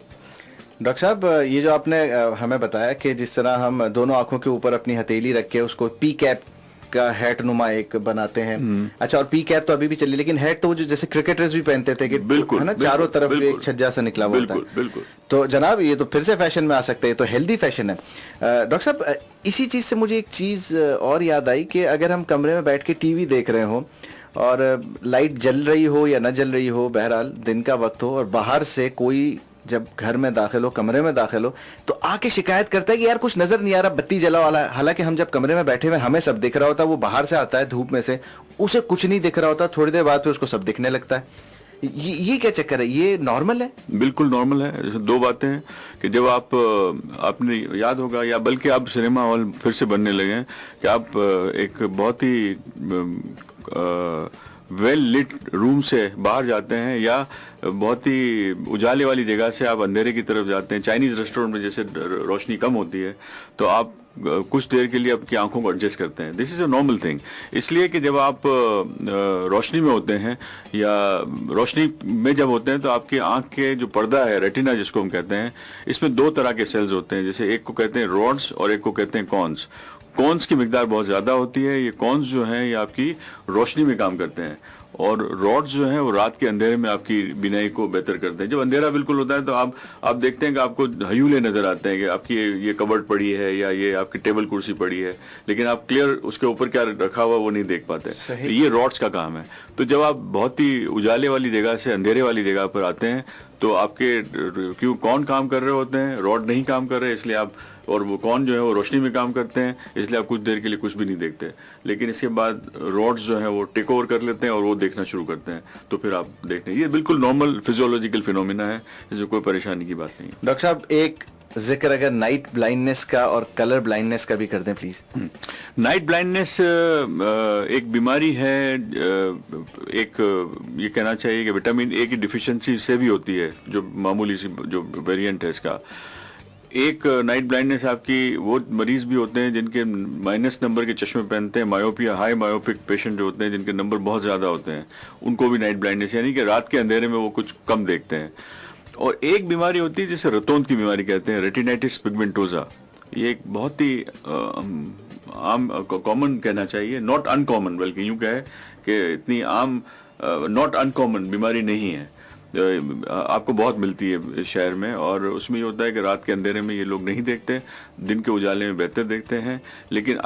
ڈاکٹر صاحب یہ جو آپ نے ہمیں بتایا کہ جس طرح ہم دونوں آنکھوں کے اوپر اپنی ہتھیلی رکھ کے اس کو پی کیپ کا ہیٹ نما ایک بناتے ہیں, اچھا, اور پی کیپ تو ابھی بھی چلی, لیکن ہیٹ تو وہ جو جیسے کرکٹرز بھی پہنتے تھے کہ بالکل ہے نا, چاروں طرف ایک چھجا سا نکلا ہوا ہوتا ہے. بالکل. تو جناب یہ تو پھر سے فیشن میں آ سکتے ہیں, تو ہیلدی فیشن ہے. ڈاکٹر صاحب اسی چیز سے مجھے ایک چیز اور یاد آئی کہ اگر ہم کمرے میں بیٹھ کے ٹی وی دیکھ رہے ہوں اور لائٹ جل رہی ہو یا نہ جل رہی ہو, بہرحال دن کا وقت ہو, اور باہر سے کوئی جب گھر میں داخل ہو, کمرے میں داخل ہو, تو آ کے شکایت کرتا ہے کہ یار کچھ نظر نہیں آ رہا, بتی جلا والا ہے. حالانکہ ہم جب کمرے میں بیٹھے ہوئے ہمیں سب دکھ رہا ہوتا ہے, وہ باہر سے آتا ہے دھوپ میں سے, اسے کچھ نہیں دکھ رہا ہوتا, تھوڑی دیر بعد پھر اس کو سب دکھنے لگتا ہے. یہ کیا چکر ہے, یہ نارمل ہے؟ بالکل نارمل ہے. دو باتیں ہیں کہ جب آپ نے یاد ہوگا, یا بلکہ اب سنیما ہال پھر سے بننے لگے ہیں, کہ آپ ایک بہت ہی ویل لٹ روم سے باہر جاتے ہیں یا بہت ہی اجالے والی جگہ سے آپ اندھیرے کی طرف جاتے ہیں. چائنیز ریسٹورینٹ میں جیسے روشنی کم ہوتی ہے تو آپ کچھ دیر کے لیے آپ کی آنکھوں کو ایڈجسٹ کرتے ہیں. دس از اے نارمل تھنگ. اس لیے کہ جب آپ روشنی میں ہوتے ہیں یا روشنی میں جب ہوتے ہیں تو آپ کی آنکھ کے جو پردہ ہے, ریٹینا جس کو ہم کہتے ہیں, اس میں 2 طرح کے سیلز ہوتے ہیں. جیسے ایک کو کہتے ہیں روڈز اور ایک کو کہتے ہیں کونز. کونز کی مقدار بہت زیادہ ہوتی ہے. یہ کونز جو ہیں یہ آپ کی روشنی میں کام کرتے ہیں, اور روڈز جو ہیں وہ رات کے اندھیرے میں آپ کی بینائی کو بہتر کرتے ہیں. جب اندھیرا بالکل ہوتا ہے تو آپ دیکھتے ہیں کہ آپ کو ہیولے نظر آتے ہیں کہ آپ کی یہ کبرڈ پڑی ہے یا یہ آپ کی ٹیبل کرسی پڑی ہے, لیکن آپ کلیئر اس کے اوپر کیا رکھا ہوا وہ نہیں دیکھ پاتے. یہ روڈز کا کام ہے. تو جب آپ بہت ہی اجالے والی جگہ سے اندھیرے والی جگہ پر آتے ہیں تو آپ کے کون کام کر رہے ہوتے ہیں, روڈ نہیں کام کر رہے, اس لیے آپ, اور وہ کون جو ہے وہ روشنی میں کام کرتے ہیں, اس لیے آپ کچھ دیر کے لیے کچھ بھی نہیں دیکھتے. لیکن اس کے بعد روڈز جو ہیں وہ ٹیک اوور کر لیتے ہیں اور وہ دیکھنا شروع کرتے ہیں, تو پھر آپ دیکھتے ہیں. یہ بالکل نارمل فزیولوجیکل فینومینا ہے, اس میں کوئی پریشانی کی بات نہیں ہے. ڈاکٹر صاحب ایک ذکر اگر نائٹ بلائنڈنس کا اور کلر بلائنڈنس کا بھی کر دیں پلیز. نائٹ بلائنڈنس ایک بیماری ہے, ایک یہ کہنا چاہیے کہ وٹامن اے کی ڈیفیشنسی سے بھی ہوتی ہے, جو معمولی سی جو ویریئنٹ ہے اس کا. ایک نائٹ بلائنڈنس آپ کی وہ مریض بھی ہوتے ہیں جن کے مائنس نمبر کے چشمے پہنتے ہیں, مایوپیا ہائی مایوپک پیشنٹ جو ہوتے ہیں جن کے نمبر بہت زیادہ ہوتے ہیں, ان کو بھی نائٹ بلائنڈنس, یعنی کہ رات کے اندھیرے میں وہ کچھ کم دیکھتے ہیں. اور ایک بیماری ہوتی ہے جسے رتوند کی بیماری کہتے ہیں, ریٹینائٹس پگمنٹوزا. یہ ایک بہت ہی عام کامن کہنا چاہیے, ناٹ ان کامن, بلکہ یوں کہے کہ اتنی عام ناٹ ان کامن بیماری نہیں ہے, آپ کو بہت ملتی ہے شہر میں. اور اس میں یہ ہوتا ہے کہ رات کے اندھیرے میں یہ لوگ نہیں دیکھتے, دن کے اجالے میں بہتر دیکھتے ہیں, لیکن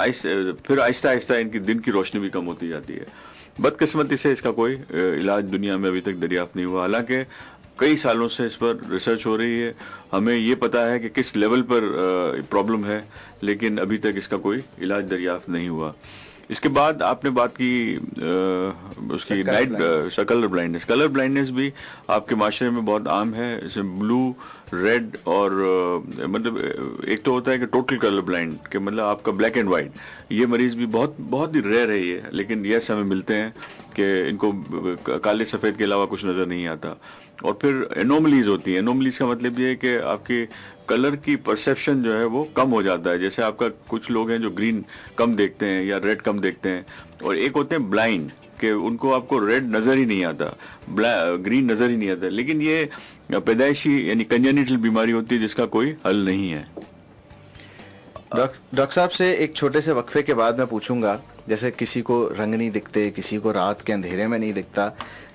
پھر آہستہ آہستہ ان کی دن کی روشنی بھی کم ہوتی جاتی ہے. بدقسمتی سے اس کا کوئی علاج دنیا میں ابھی تک دریافت نہیں ہوا, حالانکہ کئی سالوں سے اس پر ریسرچ ہو رہی ہے. ہمیں یہ پتا ہے کہ کس لیول پر پرابلم ہے, لیکن ابھی تک اس کا کوئی علاج دریافت نہیں ہوا. اس کے بعد آپ نے بات کی اس کی night colour blindness. Colour blindness بھی آپ کے معاشرے میں بہت عام ہے. اس میں بلو, ریڈ اور مطلب ایک تو ہوتا ہے کہ ٹوٹل کلر بلائنڈ کہ مطلب آپ کا بلیک اینڈ وائٹ, یہ مریض بھی بہت ہی ریئر ہے یہ, لیکن یس ہمیں ملتے ہیں کہ ان کو کالے سفید کے علاوہ کچھ نظر نہیں آتا. اور پھر انوملیز ہوتی ہیں. انوملیز کا مطلب یہ ہے کہ آپ کی کلر کی پرسیپشن جو ہے وہ کم ہو جاتا ہے. جیسے آپ کا کچھ لوگ ہیں جو گرین کم دیکھتے ہیں یا ریڈ کم دیکھتے ہیں, اور ایک ہوتے ہیں بلائنڈ کہ ان کو آپ کو ریڈ نظر ہی نہیں آتا, گرین نظر ہی نہیں آتا. لیکن یہ پیدائشی یعنی کنجنیٹل بیماری ہوتی ہے جس کا کوئی حل نہیں ہے. ڈاکٹر صاحب سے ایک چھوٹے سے وقفے کے بعد میں پوچھوں گا, جیسے کسی کو رنگ نہیں دکھتے, کسی کو رات کے اندھیرے میں نہیں دکھتا,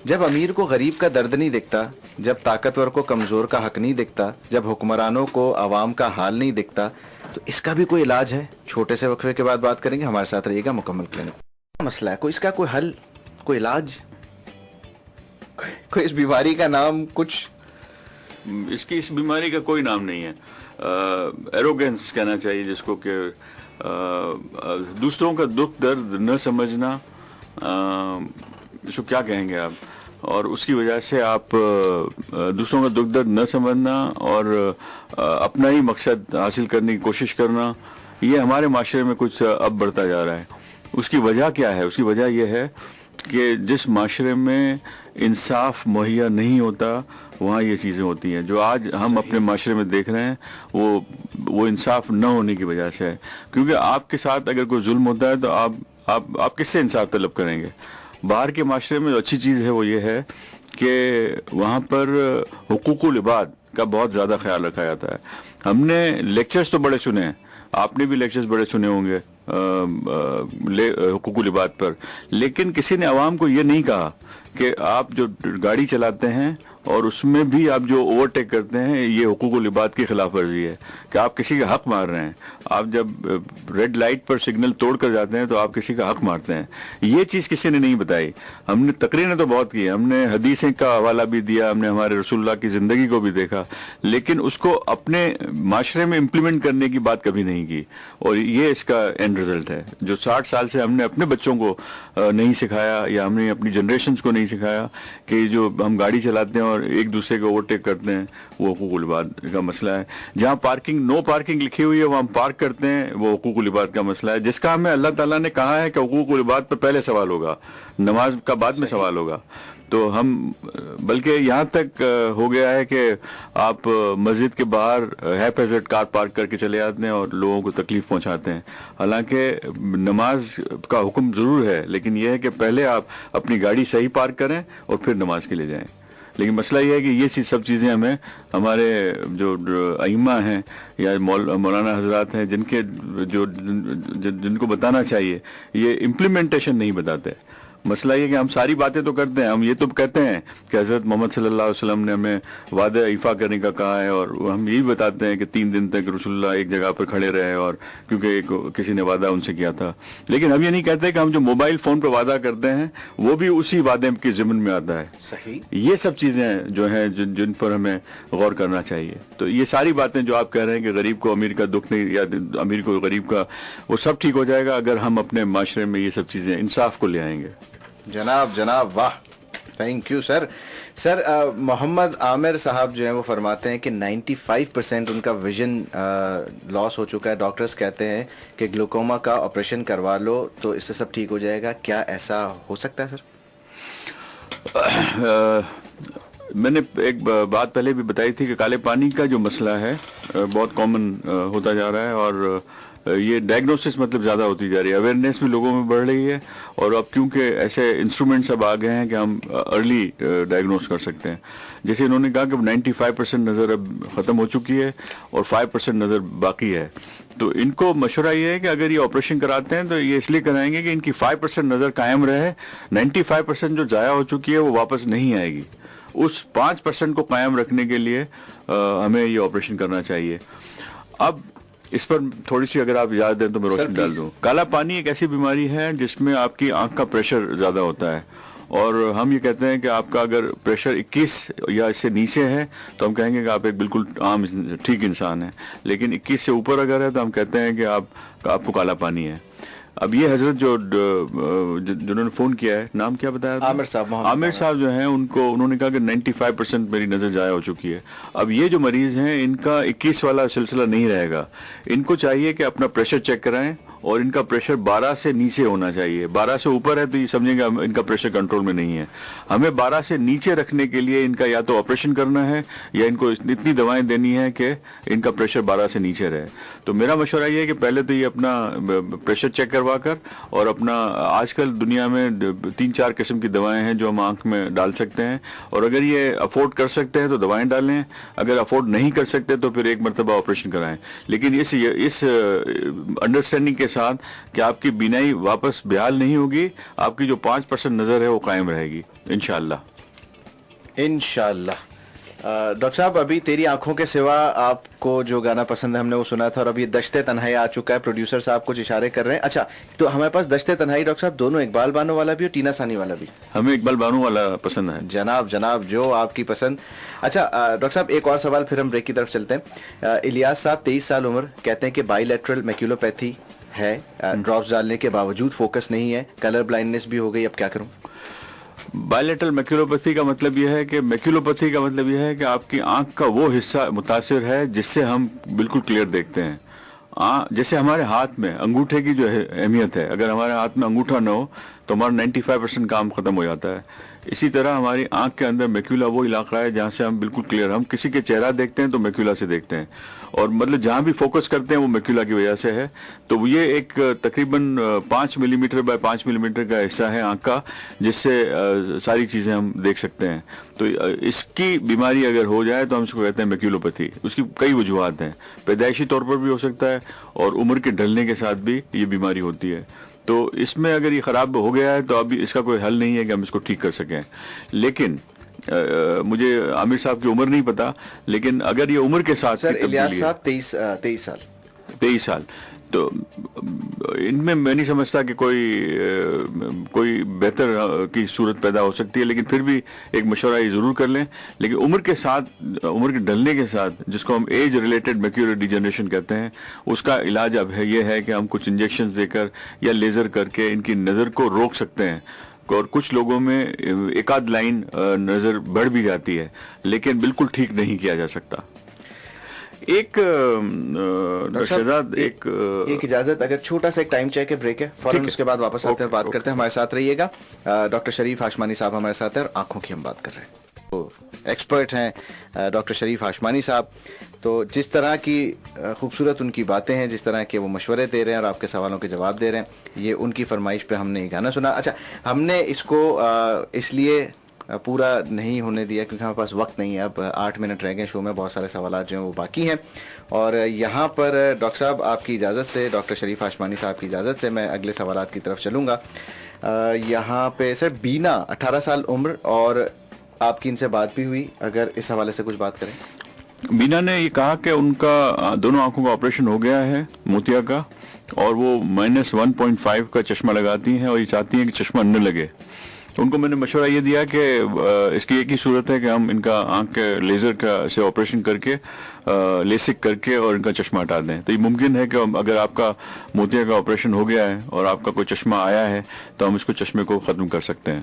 جب امیر کو غریب کا درد نہیں دکھتا, جب طاقتور کو کمزور کا حق نہیں دکھتا, جب حکمرانوں کو عوام کا حال نہیں دکھتا, تو اس کا بھی کوئی علاج ہے؟ چھوٹے سے وقفے کے بعد بات کریں گے, ہمارے ساتھ رہیے گا. مکمل کلینک مسئلہ ہے, کوئی اس کا کوئی حل, کوئی علاج, کوئی اس بیماری کا نام کچھ؟ اس بیماری کا کوئی نام نہیں ہے. ایروگینس کہنا چاہیے جس کو, کہ دوسروں کا دکھ درد نہ سمجھنا, اس کو کیا کہیں گے آپ, اور اس کی وجہ سے آپ دوسروں کا دکھ درد نہ سمجھنا اور اپنا ہی مقصد حاصل کرنے کی کوشش کرنا, یہ ہمارے معاشرے میں کچھ اب بڑھتا جا رہا ہے. اس کی وجہ کیا ہے؟ اس کی وجہ یہ ہے کہ جس معاشرے میں انصاف مہیا نہیں ہوتا وہاں یہ چیزیں ہوتی ہیں. جو آج ہم اپنے معاشرے میں دیکھ رہے ہیں وہ انصاف نہ ہونے کی وجہ سے ہے. کیونکہ آپ کے ساتھ اگر کوئی ظلم ہوتا ہے تو آپ کس سے انصاف طلب کریں گے؟ باہر کے معاشرے میں جو اچھی چیز ہے وہ یہ ہے کہ وہاں پر حقوق العباد کا بہت زیادہ خیال رکھا جاتا ہے. ہم نے لیکچرز تو بڑے سنے ہیں, آپ نے بھی لیکچرز بڑے سنے ہوں گے حقوق العباد پر, لیکن کسی نے عوام کو یہ نہیں کہا کہ آپ جو گاڑی چلاتے ہیں اور اس میں بھی آپ جو اوورٹیک کرتے ہیں یہ حقوق العباد کی خلاف ورزی ہے, کہ آپ کسی کا حق مار رہے ہیں. آپ جب ریڈ لائٹ پر سگنل توڑ کر جاتے ہیں تو آپ کسی کا حق مارتے ہیں. یہ چیز کسی نے نہیں بتائی. ہم نے تقریریں تو بہت کی, ہم نے حدیثیں کا حوالہ بھی دیا, ہم نے ہمارے رسول اللہ کی زندگی کو بھی دیکھا, لیکن اس کو اپنے معاشرے میں امپلیمنٹ کرنے کی بات کبھی نہیں کی. اور یہ اس کا اینڈ رزلٹ ہے. جو 60 سال سے ہم نے اپنے بچوں کو نہیں سکھایا یا ہم نے اپنی جنریشنز کو نہیں سکھایا کہ جو ہم گاڑی چلاتے ہیں اور ایک دوسرے کو اوورٹیک کرتے ہیں وہ حقوق العباد کا مسئلہ ہے. جہاں پارکنگ نو پارکنگ لکھی ہوئی ہے وہاں ہم پارک کرتے ہیں وہ حقوق العباد کا مسئلہ ہے, جس کا ہمیں اللہ تعالیٰ نے کہا ہے کہ حقوق العباد پر پہلے سوال ہوگا, نماز کا بعد میں سوال ہوگا. تو ہم بلکہ یہاں تک ہو گیا ہے کہ آپ مسجد کے باہر ہیپ ہیزرڈ کار پارک کر کے چلے جاتے ہیں اور لوگوں کو تکلیف پہنچاتے ہیں. حالانکہ نماز کا حکم ضرور ہے, لیکن یہ ہے کہ پہلے آپ اپنی گاڑی صحیح پارک کریں اور پھر نماز کے لیے جائیں. لیکن مسئلہ یہ ہے کہ یہ سب چیزیں ہمیں ہمارے جو ائمہ ہیں یا مولانا حضرات ہیں جن کو بتانا چاہیے, یہ امپلیمنٹیشن نہیں بتاتے. مسئلہ یہ کہ ہم ساری باتیں تو کرتے ہیں, ہم یہ تو کہتے ہیں کہ حضرت محمد صلی اللہ علیہ وسلم نے ہمیں وعدہ ایفا کرنے کا کہا ہے, اور ہم یہی بتاتے ہیں کہ 3 دن تک رسول اللہ ایک جگہ پر کھڑے رہے, اور کیونکہ کسی نے وعدہ ان سے کیا تھا. لیکن ہم یہ نہیں کہتے کہ ہم جو موبائل فون پر وعدہ کرتے ہیں وہ بھی اسی وعدے کی ضمن میں آتا ہے. صحیح. یہ سب چیزیں جو ہیں جن پر ہمیں غور کرنا چاہیے. تو یہ ساری باتیں جو آپ کہہ رہے ہیں کہ غریب کو امیر کا دکھ نہیں یا امیر کو غریب کا, وہ سب ٹھیک ہو جائے گا اگر ہم اپنے معاشرے میں یہ سب چیزیں انصاف کو لے آئیں گے. جناب واہ, تھینک یو سر. سر محمد عامر صاحب جو ہیں وہ فرماتے ہیں کہ 95% ان کا ویژن لاس ہو چکا ہے. ڈاکٹرز کہتے ہیں کہ گلوکوما کا آپریشن کروا لو تو اس سے سب ٹھیک ہو جائے گا. کیا ایسا ہو سکتا ہے سر؟ میں نے ایک بات پہلے بھی بتائی تھی کہ کالے پانی کا جو مسئلہ ہے بہت کامن ہوتا جا رہا ہے, اور یہ ڈائگنوسس مطلب زیادہ ہوتی جا رہی ہے, اویئرنیس بھی لوگوں میں بڑھ رہی ہے, اور اب کیونکہ ایسے انسٹرومنٹس اب آ گئے ہیں کہ ہم ارلی ڈائگنوز کر سکتے ہیں. جیسے انہوں نے کہا کہ 95% نظر اب ختم ہو چکی ہے اور 5% نظر باقی ہے. تو ان کو مشورہ یہ ہے کہ اگر یہ آپریشن کراتے ہیں تو یہ اس لیے کرائیں گے کہ ان کی 5% نظر قائم رہے, 95% جو ضائع ہو چکی ہے وہ واپس نہیں آئے گی. اس 5% کو قائم رکھنے کے لیے ہمیں یہ آپریشن کرنا چاہیے. اب اس پر تھوڑی سی اگر آپ یاد دیں تو میں روشنی ڈال دوں. کالا پانی ایک ایسی بیماری ہے جس میں آپ کی آنکھ کا پریشر زیادہ ہوتا ہے, اور ہم یہ کہتے ہیں کہ آپ کا اگر پریشر 21 یا اس سے نیچے ہے تو ہم کہیں گے کہ آپ ایک بالکل عام ٹھیک انسان ہیں, لیکن 21 سے اوپر اگر ہے تو ہم کہتے ہیں کہ آپ کو کالا پانی ہے. اب یہ حضرت جنہوں نے فون کیا ہے, نام کیا بتایا؟ عامر صاحب جو ہیں انہوں نے کہا کہ 95% میری نظر ضائع ہو چکی ہے. اب یہ جو مریض ہیں ان کا 21 والا سلسلہ نہیں رہے گا. ان کو چاہیے کہ اپنا پریشر چیک کرائیں, اور ان کا پریشر 12 سے نیچے ہونا چاہیے. 12 سے اوپر ہے تو یہ سمجھیں گے ان کا پریشر کنٹرول میں نہیں ہے. ہمیں 12 سے نیچے رکھنے کے لیے ان کا یا تو آپریشن کرنا ہے یا ان کو اتنی دوائیں دینی ہے کہ ان کا پریشر 12 سے نیچے رہے. تو میرا مشورہ یہ ہے کہ پہلے تو یہ اپنا پریشر چیک کروا کر, اور اپنا آج کل دنیا میں 3-4 قسم کی دوائیں ہیں جو ہم آنکھ میں ڈال سکتے ہیں, اور اگر یہ افورڈ کر سکتے ہیں تو دوائیں ڈالیں, اگر افورڈ نہیں کر سکتے تو پھر ایک مرتبہ آپریشن کرائیں. لیکن اس انڈرسٹینڈنگ کے ساتھ کہ آپ کی بینائی واپس بحال نہیں ہوگی, آپ کی جو 5% نظر ہے وہ قائم رہے گی انشاءاللہ. ڈاکٹر صاحب, ابھی تیری آنکھوں کے سوا آپ کو جو گانا پسند ہے ہم نے وہ سنا تھا, اور ابھی دشت تنہائی آ چکا ہے. پروڈیوسر صاحب کچھ اشارے کر رہے ہیں. اچھا, تو ہمارے پاس دشت تنہائی ڈاکٹر صاحب دونوں, اقبال بانو والا بھی اور ٹینا ثانی والا بھی. ہمیں اقبال بانو والا پسند ہے. جناب جو آپ کی پسند. اچھا ڈاکٹر صاحب, ایک اور سوال پھر ہم بریک کی طرف چلتے ہیں. الیاس صاحب 23 سال عمر, کہتے ہیں کہ بائی لیٹرل میکولوپیتھی ہے, ڈراپس ڈالنے کے باوجود فوکس نہیں ہے, کلر بلائنڈنس بھی ہو گئی, اب کیا کروں؟ بائیلیٹرل میکولوپیتھی کا مطلب یہ ہے کہ آپ کی آنکھ کا وہ حصہ متاثر ہے جس سے ہم بالکل کلیئر دیکھتے ہیں. جیسے ہمارے ہاتھ میں انگوٹھے کی جو اہمیت ہے, اگر ہمارے ہاتھ میں انگوٹھا نہ ہو تو ہمارا 95% کام ختم ہو جاتا ہے. اسی طرح ہماری آنکھ کے اندر میکولا وہ علاقہ ہے جہاں سے ہم بالکل کلیئر, ہم کسی کے چہرہ دیکھتے ہیں تو میکولا سے دیکھتے ہیں, اور مطلب جہاں بھی فوکس کرتے ہیں وہ میکولا کی وجہ سے ہے. تو یہ ایک تقریباً 5 ملی میٹر بائی 5 ملی میٹر کا حصہ ہے آنکھ کا, جس سے ساری چیزیں ہم دیکھ سکتے ہیں. تو اس کی بیماری اگر ہو جائے تو ہم اس کو کہتے ہیں میکولوپیتھی. اس کی کئی وجوہات ہیں, پیدائشی طور پر بھی ہو سکتا ہے اور عمر کے ڈھلنے کے ساتھ بھی یہ بیماری ہوتی ہے. تو اس میں اگر یہ خراب ہو گیا ہے تو اب اس کا کوئی حل نہیں ہے کہ ہم اس کو ٹھیک کر سکیں. لیکن مجھے عامر صاحب کی عمر نہیں پتا, لیکن اگر یہ عمر کے ساتھ سر الیاس صاحب 23 سال, تو ان میں نہیں سمجھتا کہ کوئی بہتر کی صورت پیدا ہو سکتی ہے. لیکن پھر بھی ایک مشورہ یہ ضرور کر لیں. لیکن عمر کے ڈھلنے کے ساتھ, جس کو ہم ایج ریلیٹڈ میکولر ڈیجنریشن کہتے ہیں, اس کا علاج اب یہ ہے کہ ہم کچھ انجیکشنز دے کر یا لیزر کر کے ان کی نظر کو روک سکتے ہیں. اور کچھ لوگوں میں ایک آدھ لائن نظر بڑھ بھی جاتی ہے, لیکن بالکل ٹھیک نہیں کیا جا سکتا. ایک اجازت, اگر چھوٹا سا ایک ٹائم چیک ہے, بریک ہے, فوراً اس کے بعد واپس آتے ہیں, بات کرتے ہیں. ہمارے ساتھ رہیے گا. ڈاکٹر شریف ہاشمانی صاحب ہمارے ساتھ ہیں, اور آنکھوں کی ہم بات کر رہے ہیں. ایکسپرٹ ہیں ڈاکٹر شریف ہاشمانی صاحب. تو جس طرح کی خوبصورت ان کی باتیں ہیں, جس طرح کے وہ مشورے دے رہے ہیں اور آپ کے سوالوں کے جواب دے رہے ہیں, یہ ان کی فرمائش پہ ہم نے یہ گانا سنا. اچھا, ہم نے اس کو اس لیے پورا نہیں ہونے دیا کیونکہ ہمارے پاس وقت نہیں ہے. اب 8 منٹ رہ گئے شو میں, بہت سارے سوالات جو ہیں وہ باقی ہیں. اور یہاں پر ڈاکٹر صاحب آپ کی اجازت سے, ڈاکٹر شریف ہاشمانی صاحب کی اجازت سے میں اگلے سوالات کی طرف چلوں گا. یہاں پہ سر بینا 18 سال عمر, اور آپ کی ان سے بات بھی ہوئی, اگر اس حوالے سے کچھ بات کریں. بینا نے یہ کہا کہ ان کا دونوں آنکھوں کا آپریشن ہو گیا ہے موتیا کا, اور وہ -1.5 کا چشمہ لگاتی ہیں, اور یہ چاہتی ہیں کہ چشمہ نہ لگے. ان کو میں نے مشورہ یہ دیا کہ اس کی ایک ہی صورت ہے کہ ہم ان کا آنکھ کے لیزر کا سے آپریشن کر کے, لیسک کر کے, اور ان کا چشمہ ہٹا دیں. تو یہ ممکن ہے کہ اگر آپ کا موتیا کا آپریشن ہو گیا ہے اور آپ کا کوئی چشمہ آیا ہے تو ہم اس کو چشمے کو ختم کر سکتے ہیں.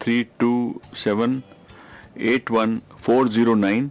32781409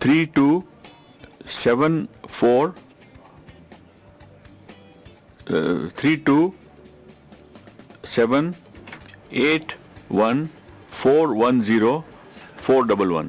32781410